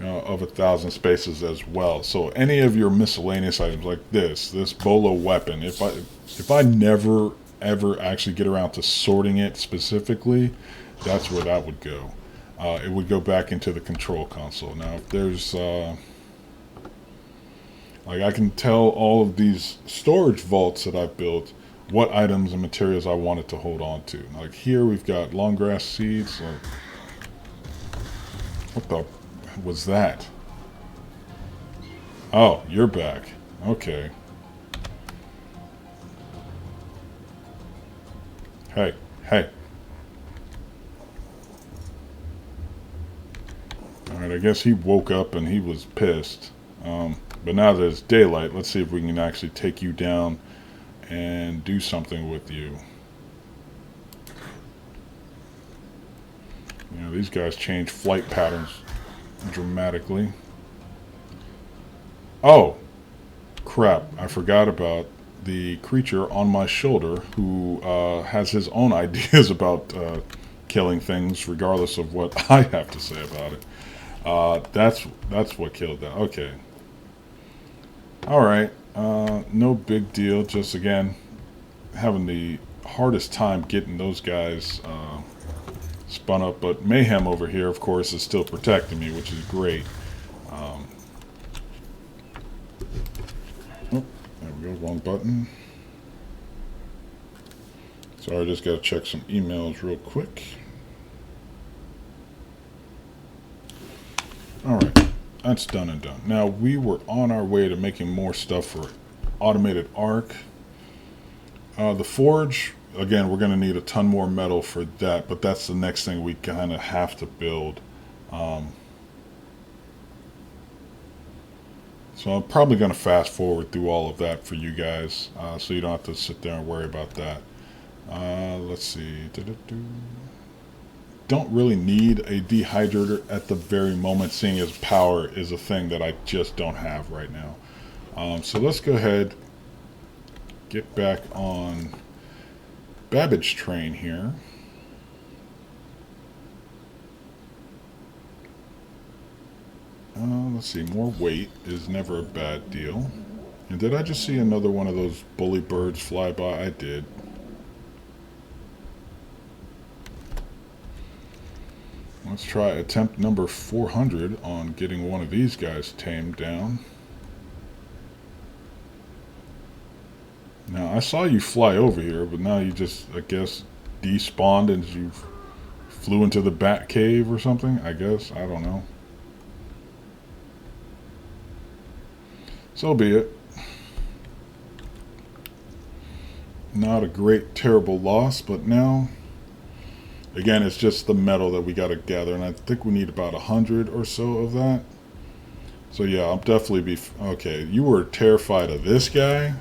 of 1,000 spaces as well. So any of your miscellaneous items like this bolo weapon, if I never ever actually get around to sorting it specifically, that's where that would go. It would go back into the control console. Now, if there's, like I can tell all of these storage vaults that I've built what items and materials I wanted to hold on to. Like here we've got long grass seeds. What the was that? Oh, you're back. Okay. Hey, hey. Alright, I guess he woke up and he was pissed. But now that it's daylight, let's see if we can actually take you down and do something with you. You know, these guys change flight patterns dramatically. Oh, crap. I forgot about the creature on my shoulder who has his own ideas about killing things regardless of what I have to say about it. That's what killed that. Okay. Alright. No big deal. Just, again, having the hardest time getting those guys spun up. But Mayhem over here, of course, is still protecting me, which is great. Oh, there we go. Wrong button. Sorry, I just got to check some emails real quick. Alright, that's done and done. Now, we were on our way to making more stuff for automated arc. The forge, again, we're going to need a ton more metal for that, but that's the next thing we kind of have to build. So I'm probably going to fast forward through all of that for you guys, so you don't have to sit there and worry about that. Let's see. don't really need a Dehydrator at the very moment, seeing as power is a thing that I just don't have right now. So let's go ahead, get back on Babbage train here. Let's see, more weight is never a bad deal. And did I just see another one of those bully birds fly by? I did. Let's try attempt number 400 on getting one of these guys tamed down. Now, I saw you fly over here, but now you just, I guess, despawned and you flew into the bat cave or something, I guess. I don't know. So be it. Not a great, terrible loss, but now, again, it's just the metal that we got to gather, and I think we need about 100 or so of that. So yeah, I'll definitely be... Okay, you were terrified of this guy?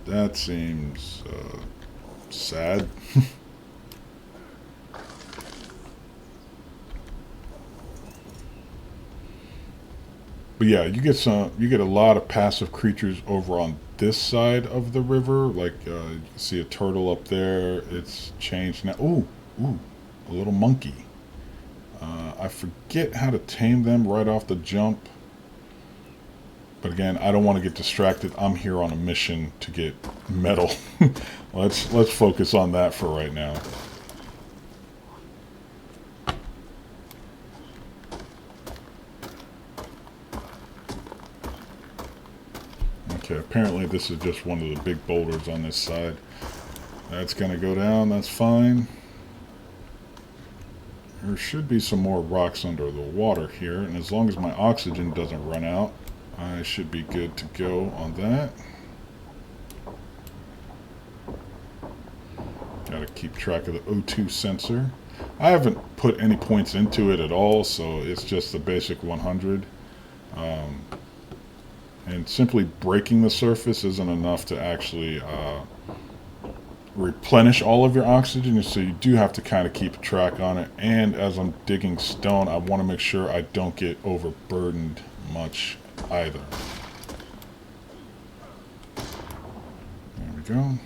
That seems sad. But yeah, you get a lot of passive creatures over on this side of the river. Like you can see a turtle up there. It's changed now. Ooh, a little monkey. I forget how to tame them right off the jump. But again, I don't want to get distracted. I'm here on a mission to get metal. Let's focus on that for right now. Okay, apparently this is just one of the big boulders on this side. That's going to go down, that's fine. There should be some more rocks under the water here, and as long as my oxygen doesn't run out, I should be good to go on that. Got to keep track of the O2 sensor. I haven't put any points into it at all, so it's just the basic 100. And simply breaking the surface isn't enough to actually replenish all of your oxygen, so you do have to kind of keep track on it. And as I'm digging stone, I want to make sure I don't get overburdened much either. There we go.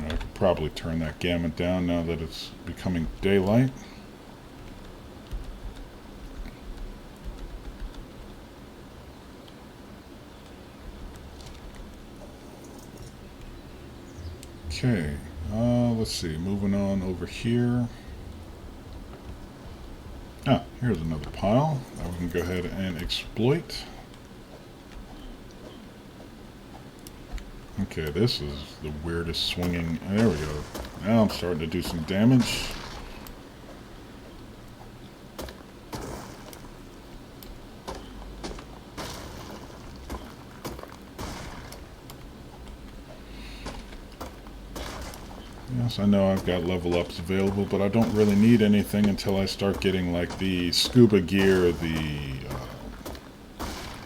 I could probably turn that gamut down now that it's becoming daylight. Okay, let's see, moving on over here. Here's another pile that we can go ahead and exploit. Okay, this is the weirdest swinging. There we go. Now I'm starting to do some damage. Yes, I know I've got level ups available, but I don't really need anything until I start getting like the scuba gear, the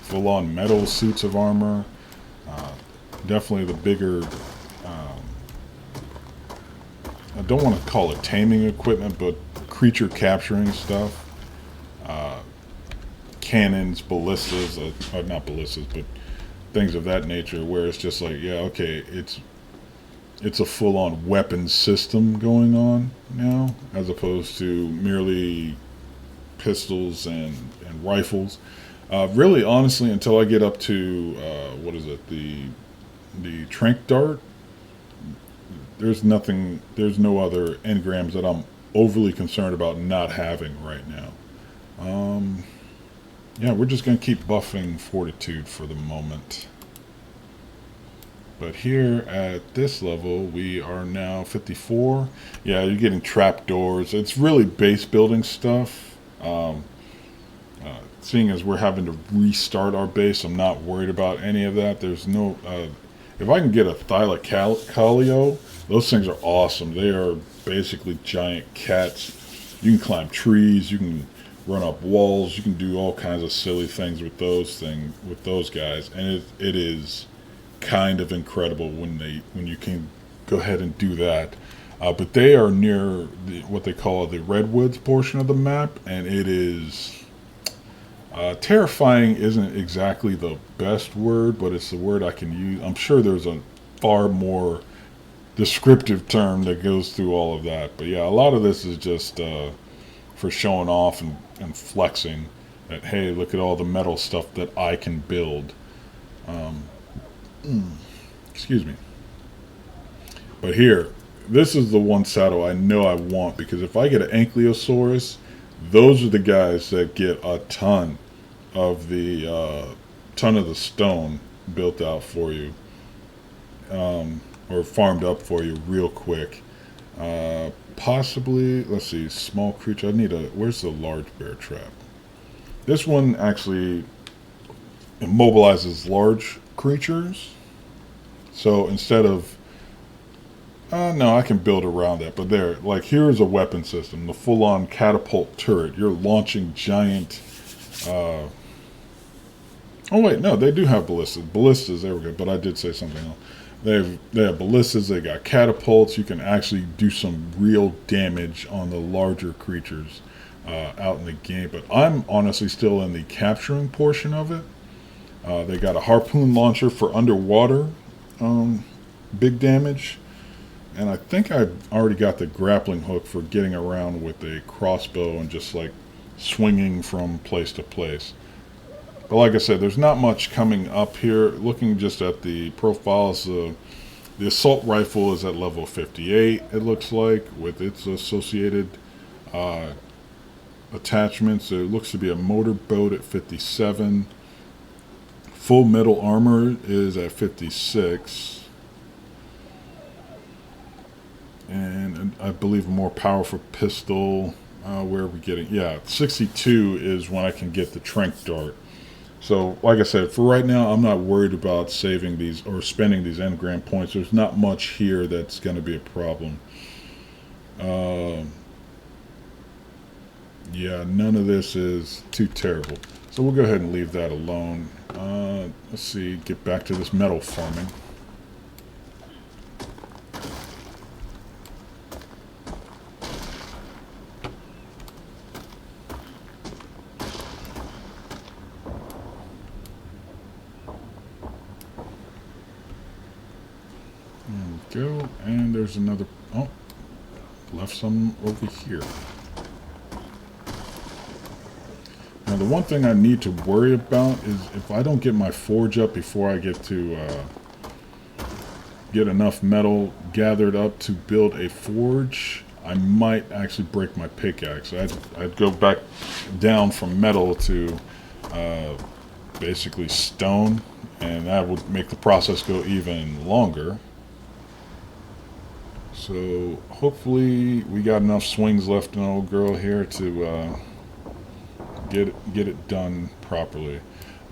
full-on metal suits of armor. Definitely the bigger, I don't want to call it taming equipment, but creature capturing stuff. Cannons, ballistas, not ballistas, but things of that nature, where it's just like, yeah, okay, it's a full-on weapon system going on now, as opposed to merely pistols and rifles. Really, honestly, until I get up to, what is it, the trank dart, there's no other engrams that I'm overly concerned about not having right now. Yeah, we're just going to keep buffing fortitude for the moment. But here at this level, we are now 54. Yeah, you're getting trapdoors. It's really base building stuff. Seeing as we're having to restart our base, I'm not worried about any of that. There's no... if I can get a Thylacoleo, those things are awesome. They are basically giant cats. You can climb trees, you can run up walls, you can do all kinds of silly things with those guys, and it is kind of incredible when you can go ahead and do that. But they are near what they call the redwoods portion of the map, and it is terrifying. Isn't exactly the best word, but it's the word I can use. I'm sure there's a far more descriptive term that goes through all of that. But yeah, a lot of this is just for showing off and flexing that, hey, look at all the metal stuff that I can build. Excuse me. But here, this is the one saddle I know I want, because if I get an Ankylosaurus, those are the guys that get a ton of the stone built out for you, or farmed up for you real quick. Possibly, let's see, small creature. Where's the large bear trap? This one actually immobilizes large creatures. So instead of, no, I can build around that. But here's a weapon system, the full-on Catapult Turret. You're launching giant, oh wait, no, they do have ballistas. Ballistas, there we go, but I did say something else. They have ballistas, they got catapults. You can actually do some real damage on the larger creatures out in the game. But I'm honestly still in the capturing portion of it. They got a harpoon launcher for underwater big damage. And I think I've already got the grappling hook for getting around with a crossbow and just like swinging from place to place. But like I said, there's not much coming up here. Looking just at the profiles, the assault rifle is at level 58, it looks like, with its associated attachments. There looks to be a motorboat at 57. Full metal armor is at 56. And I believe a more powerful pistol, where are we getting? Yeah, 62 is when I can get the tranq dart. So, like I said, for right now, I'm not worried about saving these or spending these engram points. There's not much here that's going to be a problem. Yeah, none of this is too terrible. So we'll go ahead and leave that alone. Let's see, get back to this metal farming. Go, and there's another. Oh, left some over here. Now the one thing I need to worry about is if I don't get my forge up before I get to get enough metal gathered up to build a forge, I might actually break my pickaxe. I'd go back down from metal to basically stone, and that would make the process go even longer. So hopefully we got enough swings left in old girl here to get it done properly.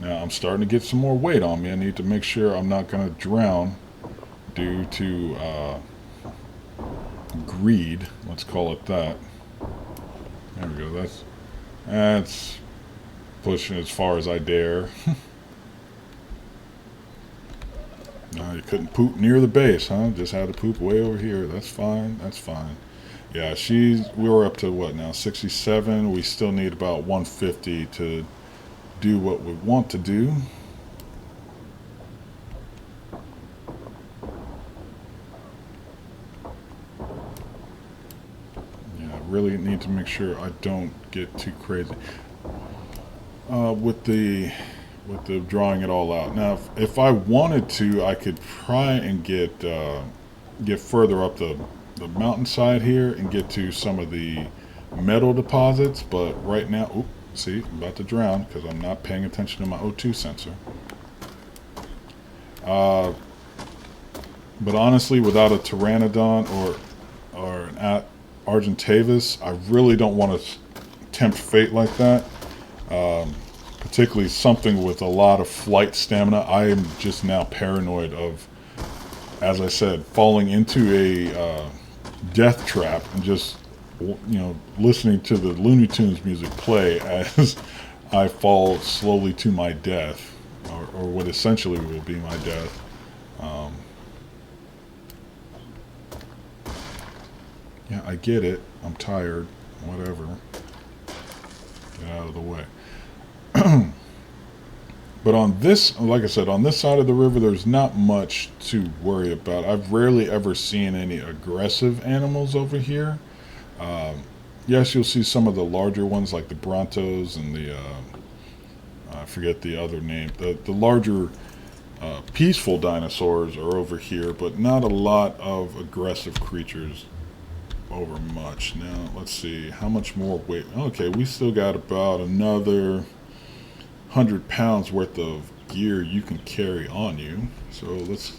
Now I'm starting to get some more weight on me. I need to make sure I'm not going to drown due to greed. Let's call it that. There we go. That's pushing as far as I dare. No, you couldn't poop near the base, huh? Just had to poop way over here. That's fine. That's fine. Yeah, we were up to what now? 67. We still need about 150 to do what we want to do. Yeah, I really need to make sure I don't get too crazy. With the drawing it all out. Now, if I wanted to, I could try and get further up the mountainside here and get to some of the metal deposits, but right now, oops, see, I'm about to drown because I'm not paying attention to my O2 sensor. But honestly, without a Pteranodon or an Argentavis, I really don't want to tempt fate like that. Particularly something with a lot of flight stamina. I am just now paranoid of as I said, falling into a death trap and just, listening to the Looney Tunes music play as I fall slowly to my death, or what essentially will be my death. Yeah, I get it. I'm tired. Whatever. Get out of the way. But on this, like I said, on this side of the river, there's not much to worry about. I've rarely ever seen any aggressive animals over here. Yes, you'll see some of the larger ones like the Brontos and the, I forget the other name. The larger peaceful dinosaurs are over here, but not a lot of aggressive creatures over much. Now, let's see, how much more weight? Okay, we still got about another 100 pounds worth of gear you can carry on you. So let's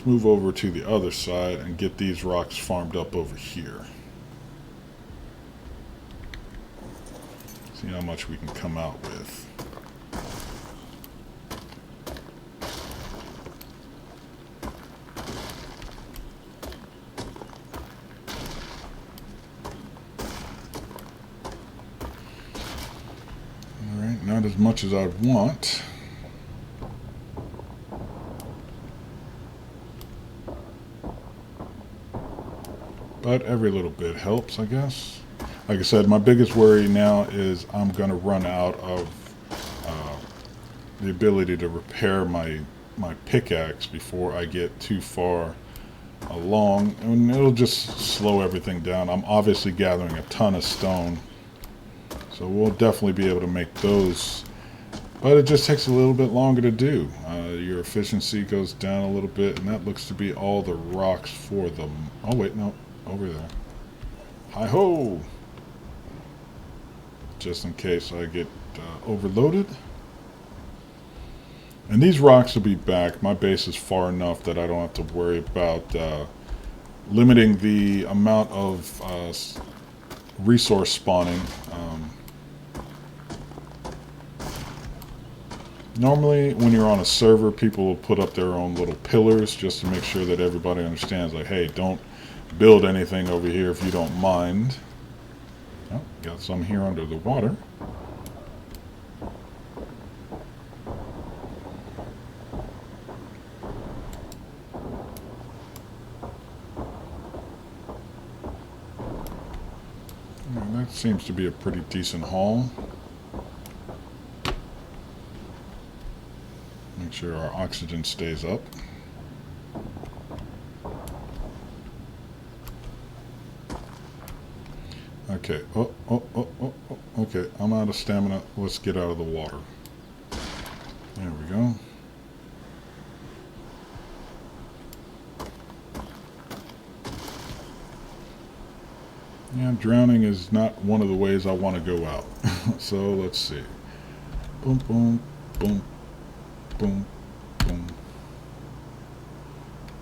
move over to the other side and get these rocks farmed up over here. See how much we can come out with. Alright, not as much as I'd want. But every little bit helps, I guess. Like I said, my biggest worry now is I'm going to run out of the ability to repair my pickaxe before I get too far along. And it'll just slow everything down. I'm obviously gathering a ton of stone, so we'll definitely be able to make those. But it just takes a little bit longer to do. Your efficiency goes down a little bit, and that looks to be all the rocks for them. Oh, wait, no. Over there. Hi-ho! Just in case I get overloaded. And these rocks will be back. My base is far enough that I don't have to worry about limiting the amount of resource spawning. Normally, when you're on a server, people will put up their own little pillars just to make sure that everybody understands, like, hey, don't build anything over here if you don't mind. Oh, got some here under the water. And that seems to be a pretty decent haul. Make sure our oxygen stays up. Okay, okay, I'm out of stamina. Let's get out of the water. There we go. Yeah, drowning is not one of the ways I want to go out. So let's see. Boom, boom, boom, boom, boom.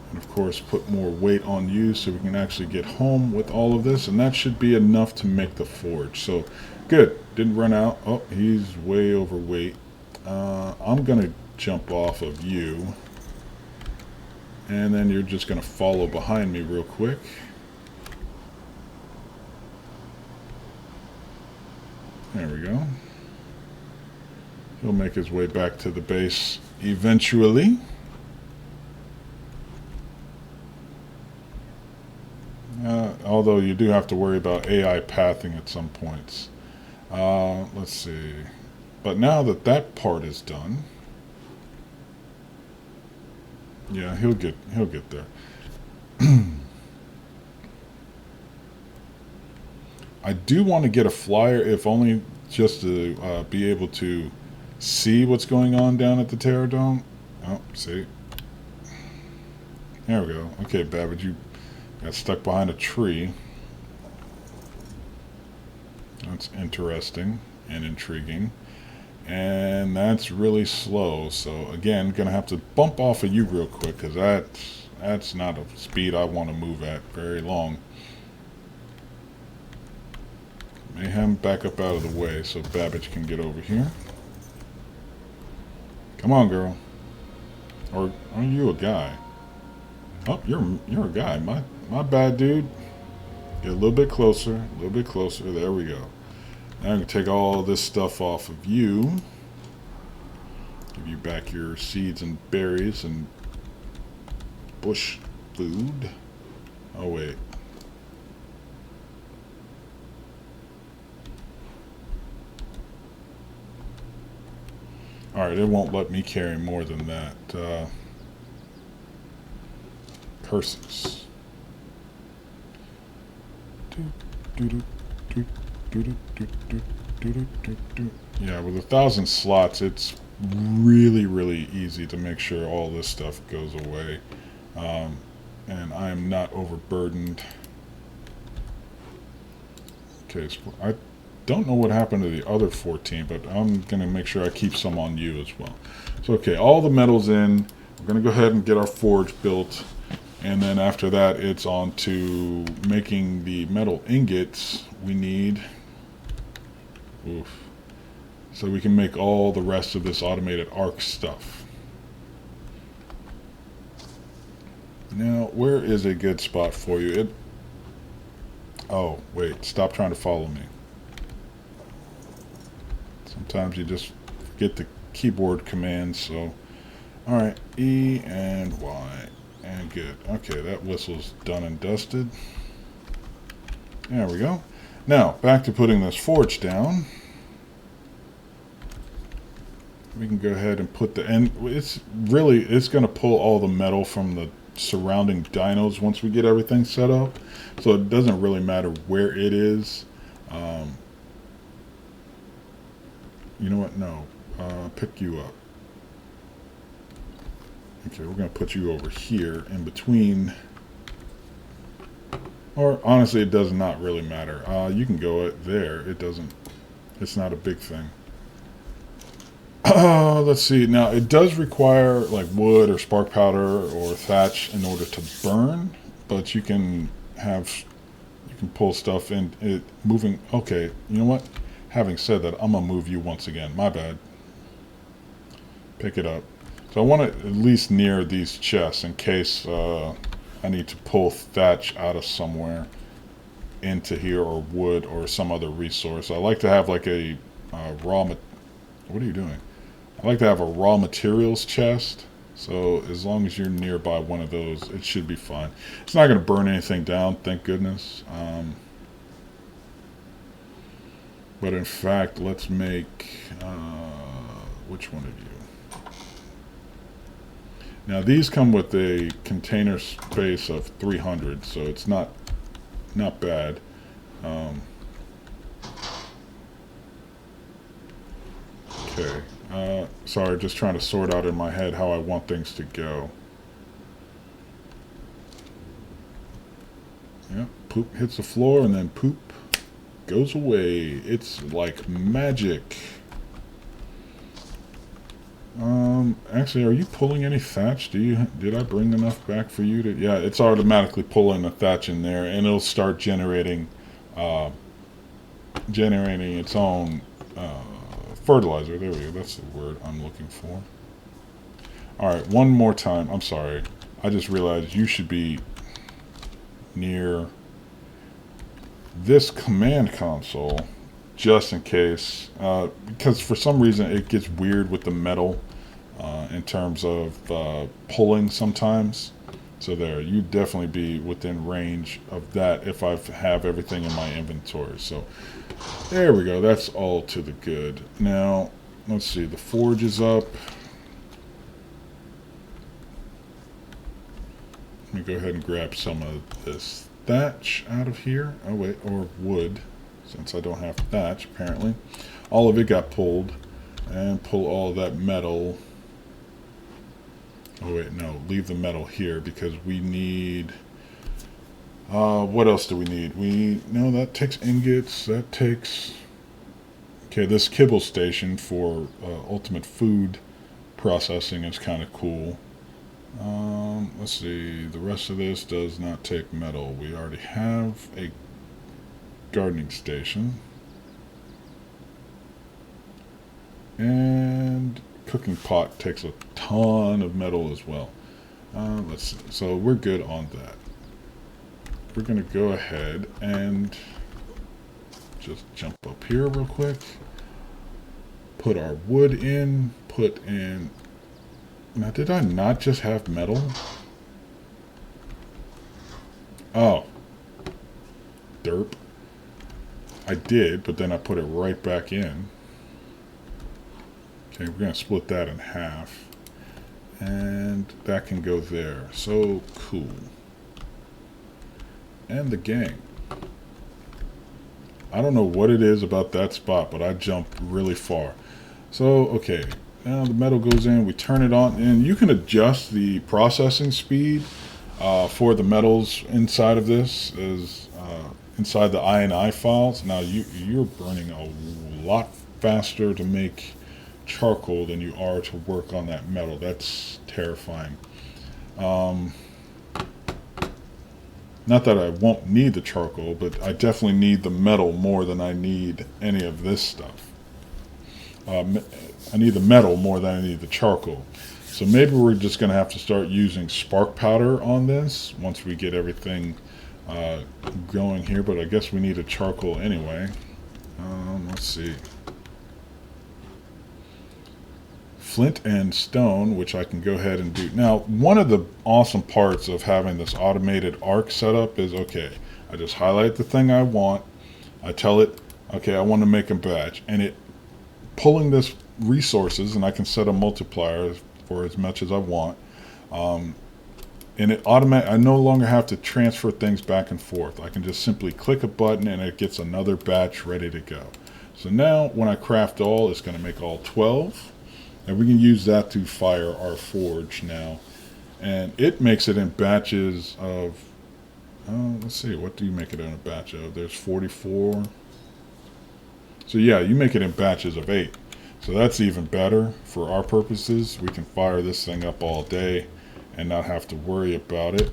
And of course put more weight on you so we can actually get home with all of this, and that should be enough to make the forge. So good, didn't run out. Oh, he's way overweight. I'm gonna jump off of you, and then you're just gonna follow behind me real quick. There we go. He'll make his way back to the base eventually. Although you do have to worry about AI pathing at some points. Let's see. But now that that part is done, yeah, he'll get there. I do want to get a flyer, if only just to be able to see what's going on down at the Thunderdome. Oh, see. There we go. Okay, Babbage, you got stuck behind a tree. That's interesting and intriguing. And that's really slow. So again, gonna have to bump off of you real quick, because that's not a speed I want to move at very long. Mayhem, back up out of the way so Babbage can get over here. Come on, girl. Or are you a guy? Oh, you're a guy. My bad, dude. Get a little bit closer. A little bit closer. There we go. Now I can take all this stuff off of you. Give you back your seeds and berries and bush food. Oh, wait. Alright, it won't let me carry more than that. Curses. Yeah, with 1,000 slots, it's really, really easy to make sure all this stuff goes away. And I am not overburdened. Okay, so I don't know what happened to the other 14, but I'm going to make sure I keep some on you as well. So, okay, all the metal's in. We're going to go ahead and get our forge built. And then after that, it's on to making the metal ingots we need. Oof. So we can make all the rest of this automated arc stuff. Now, where is a good spot for you? Oh, wait, stop trying to follow me. Sometimes you just get the keyboard commands, so... Alright, E and Y. And good. Okay, that whistle's done and dusted. There we go. Now, back to putting this forge down. We can go ahead and put the... And it's going to pull all the metal from the surrounding dinos once we get everything set up. So it doesn't really matter where it is. You know what? No. Pick you up. Okay, we're going to put you over here in between. Or, honestly, it does not really matter. You can go there. It doesn't... It's not a big thing. Let's see. Now, it does require, like, wood or spark powder or thatch in order to burn. But you can have... You can pull stuff in... It moving... Okay, you know what? Having said that, I'm going to move you once again. My bad. Pick it up. So I want it at least near these chests in case I need to pull thatch out of somewhere into here, or wood or some other resource. I like to have like a what are you doing? I like to have a raw materials chest. So as long as you're nearby one of those, it should be fine. It's not going to burn anything down, thank goodness. But in fact, let's make... which one of you? Now these come with a container space of 300, so it's not bad. Okay. Sorry, just trying to sort out in my head how I want things to go. Yeah, poop hits the floor and then poop goes away. It's like magic. Actually, are you pulling any thatch? Did I bring enough back for you to... Yeah, it's automatically pulling the thatch in there, and it'll start generating its own fertilizer. There we go. That's the word I'm looking for. Alright, one more time. I'm sorry. I just realized you should be near this command console, just in case, because for some reason it gets weird with the metal in terms of pulling sometimes. So there, you'd definitely be within range of that if I have everything in my inventory. So there we go, that's all to the good. Now, let's see, the forge is up. Let me go ahead and grab some of this thatch out of here. Oh wait, or wood, since I don't have thatch apparently. All of it got pulled, and pull all that metal. Oh wait, no, leave the metal here because we need... what else do we need? No, that takes ingots, that takes... Okay, this kibble station for ultimate food processing is kind of cool. Let's see, the rest of this does not take metal. We already have a gardening station. And cooking pot takes a ton of metal as well. Let's see. So we're good on that. We're going to go ahead and just jump up here real quick. Put our wood in. Put in... Now, did I not just have metal? Oh. Derp. I did, but then I put it right back in. Okay, we're going to split that in half. And that can go there. So cool. And the gang. I don't know what it is about that spot, but I jumped really far. So, okay. Now the metal goes in. We turn it on. And you can adjust the processing speed for the metals inside of this. Inside the INI files. Now, you're burning a lot faster to make charcoal than you are to work on that metal. That's terrifying. Not that I won't need the charcoal, but I definitely need the metal more than I need any of this stuff. I need the metal more than I need the charcoal. So maybe we're just going to have to start using spark powder on this once we get everything going here. But I guess we need a charcoal anyway. Let's see. Flint and stone, which I can go ahead and do. Now, one of the awesome parts of having this automated arc setup is, okay, I just highlight the thing I want. I tell it, okay, I want to make a batch. And it pulling this resources, and I can set a multiplier for as much as I want. And it I no longer have to transfer things back and forth. I can just simply click a button and it gets another batch ready to go. So now when I craft all, it's going to make all 12. And we can use that to fire our forge now. And it makes it in batches of... let's see, what do you make it in a batch of? There's 44. So yeah, you make it in batches of 8. So that's even better for our purposes. We can fire this thing up all day and not have to worry about it.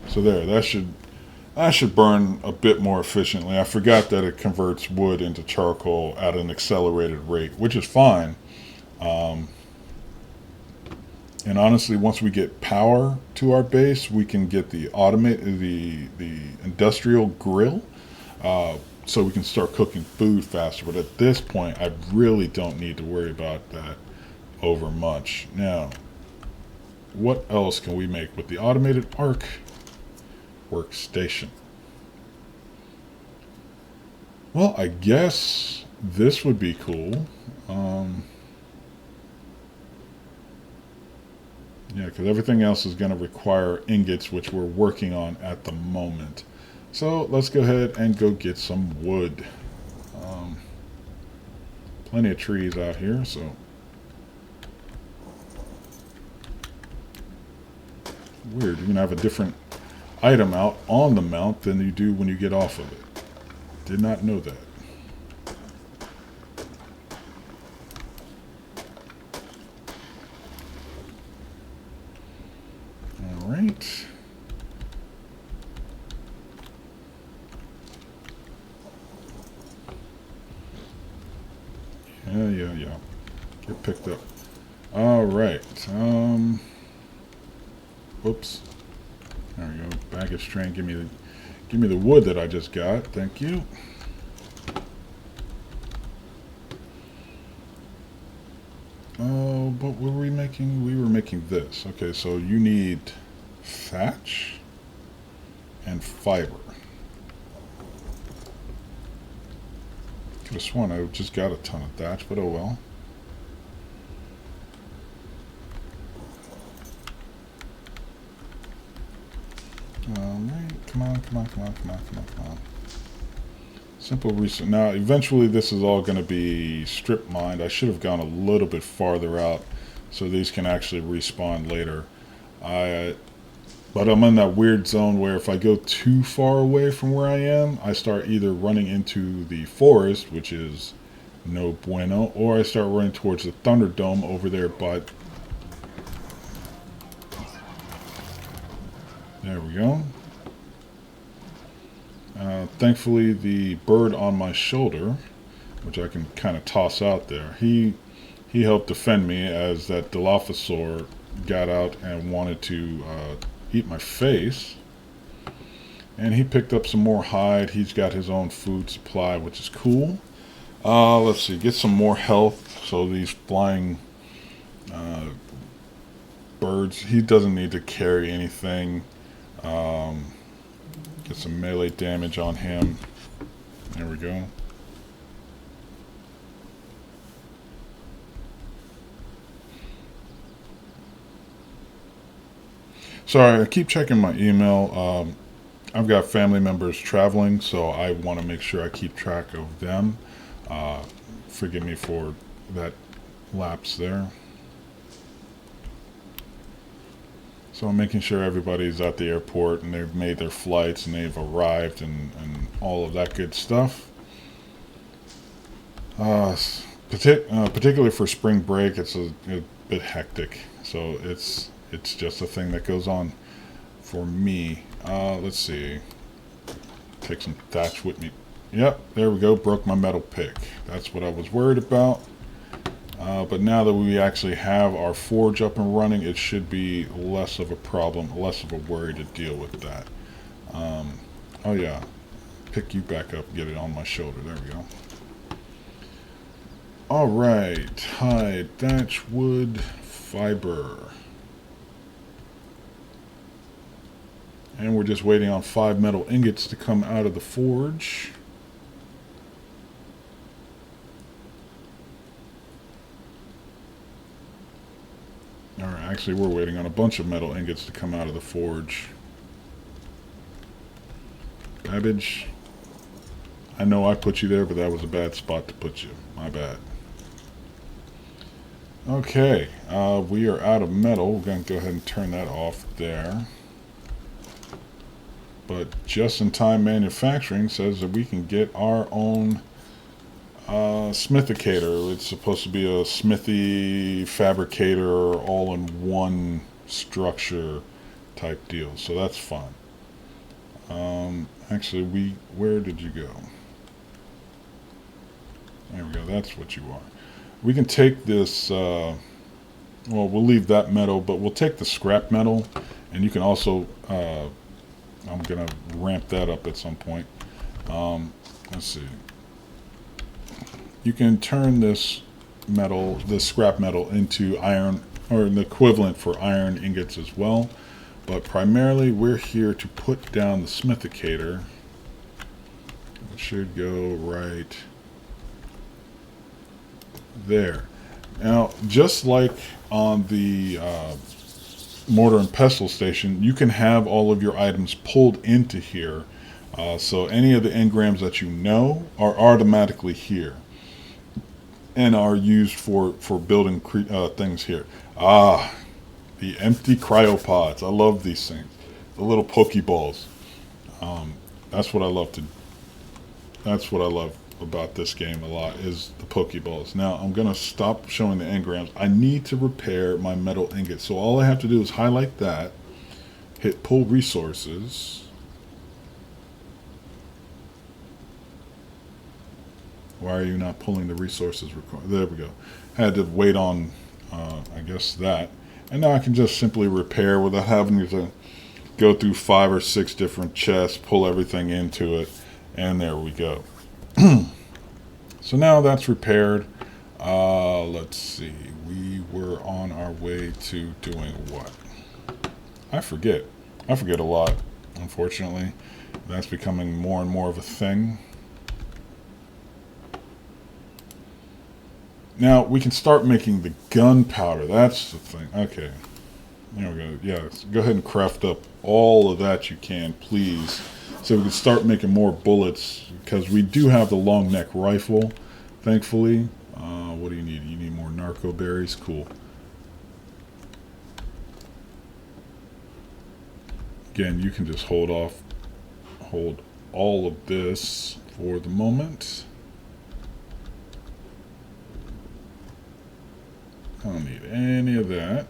So there, that should burn a bit more efficiently. I forgot that it converts wood into charcoal at an accelerated rate, which is fine. And honestly, once we get power to our base, we can get the the industrial grill, so we can start cooking food faster. But at this point, I really don't need to worry about that over much. Now, what else can we make with the automated arc workstation? Well, I guess this would be cool. Yeah, because everything else is going to require ingots, which we're working on at the moment. So let's go ahead and go get some wood. Plenty of trees out here, so... Weird, you're going to have a different item out on the mount than you do when you get off of it. Did not know that. Alright. Yeah. Get picked up. Alright. Whoops. There we go. Baggage train. Give me the wood that I just got. Thank you. Oh, but what were we making? We were making this. Okay, so you need thatch and fiber. Could have sworn I just got a ton of thatch, but oh well. Alright, come on. Simple research. Now, eventually this is all going to be strip mined. I should have gone a little bit farther out so these can actually respawn later. But I'm in that weird zone where if I go too far away from where I am, I start either running into the forest, which is no bueno, or I start running towards the Thunderdome over there, but... There we go. Thankfully, the bird on my shoulder, which I can kind of toss out there, he helped defend me as that Dilophosaur got out and wanted to eat my face. And he picked up some more hide. He's got his own food supply, which is cool. Let's see, get some more health. So these flying birds, he doesn't need to carry anything. Get some melee damage on him. There we go. Sorry, I keep checking my email. I've got family members traveling, so I want to make sure I keep track of them. Forgive me for that lapse there. So I'm making sure everybody's at the airport and they've made their flights and they've arrived and all of that good stuff. Particularly for spring break, it's a bit hectic. So it's just a thing that goes on for me. Let's see. Take some thatch with me. Yep, there we go. Broke my metal pick. That's what I was worried about. But now that we actually have our forge up and running, it should be less of a problem, less of a worry to deal with that. Oh yeah, pick you back up, get it on my shoulder. There we go. All right, hide, thatch, wood, fiber. And we're just waiting on 5 metal ingots to come out of the forge. Alright, actually we're waiting on a bunch of metal ingots to come out of the forge. Babbage. I know I put you there, but that was a bad spot to put you. My bad. Okay, we are out of metal. We're going to go ahead and turn that off there. But just-in-time manufacturing says that we can get our own Smithicator. It's supposed to be a smithy fabricator all-in-one structure type deal, so that's fun. Actually, where did you go? There we go, that's what you are. We can take this, well, we'll leave that metal, but we'll take the scrap metal, and you can also, I'm going to ramp that up at some point. Let's see. You can turn this metal, this scrap metal, into iron, or an equivalent for iron ingots as well. But primarily, we're here to put down the Smithicator. It should go right there. Now, just like on the mortar and pestle station, you can have all of your items pulled into here. So any of the engrams that you know are automatically here and are used for building things here. The empty cryopods. I love these things. The little Pokeballs. That's what I love that's what I love about this game a lot, is the Pokeballs. Now, I'm going to stop showing the engrams. I need to repair my metal ingot. So all I have to do is highlight that, hit pull resources. Why are you not pulling the resources? There we go. I had to wait on, I guess, that. And now I can just simply repair without having to go through 5 or 6 different chests, pull everything into it, and there we go. So now that's repaired. Let's see. We were on our way to doing what? I forget. I forget a lot, unfortunately. That's becoming more and more of a thing. Now, we can start making the gunpowder. That's the thing. Okay. There we go. Yeah, go ahead and craft up all of that you can, please. So we can start making more bullets, because we do have the long neck rifle, thankfully. What do you need? You need more narco berries? Cool. Again, you can just hold all of this for the moment. I don't need any of that.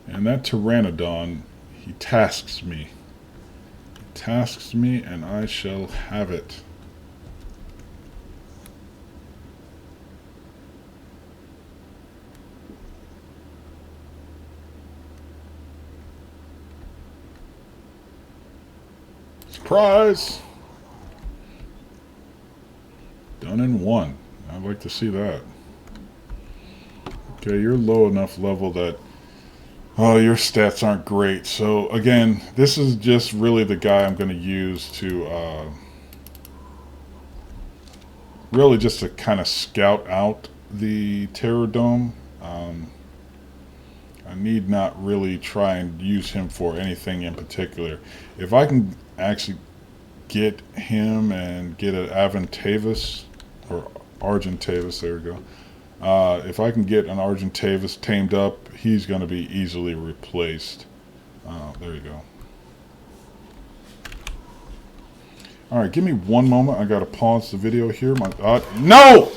And that Pteranodon, he tasks me. He tasks me, and I shall have it. Surprise! Done in one. I'd like to see that. Okay, you're low enough level that your stats aren't great. So again, this is just really the guy I'm going to use to really just to kind of scout out the Thunderdome. I need not really try and use him for anything in particular. If I can actually get him and get an Aventavis or Argentavis, there we go. If I can get an Argentavis tamed up, he's going to be easily replaced. There you go. Alright, give me one moment. I got to pause the video here. No!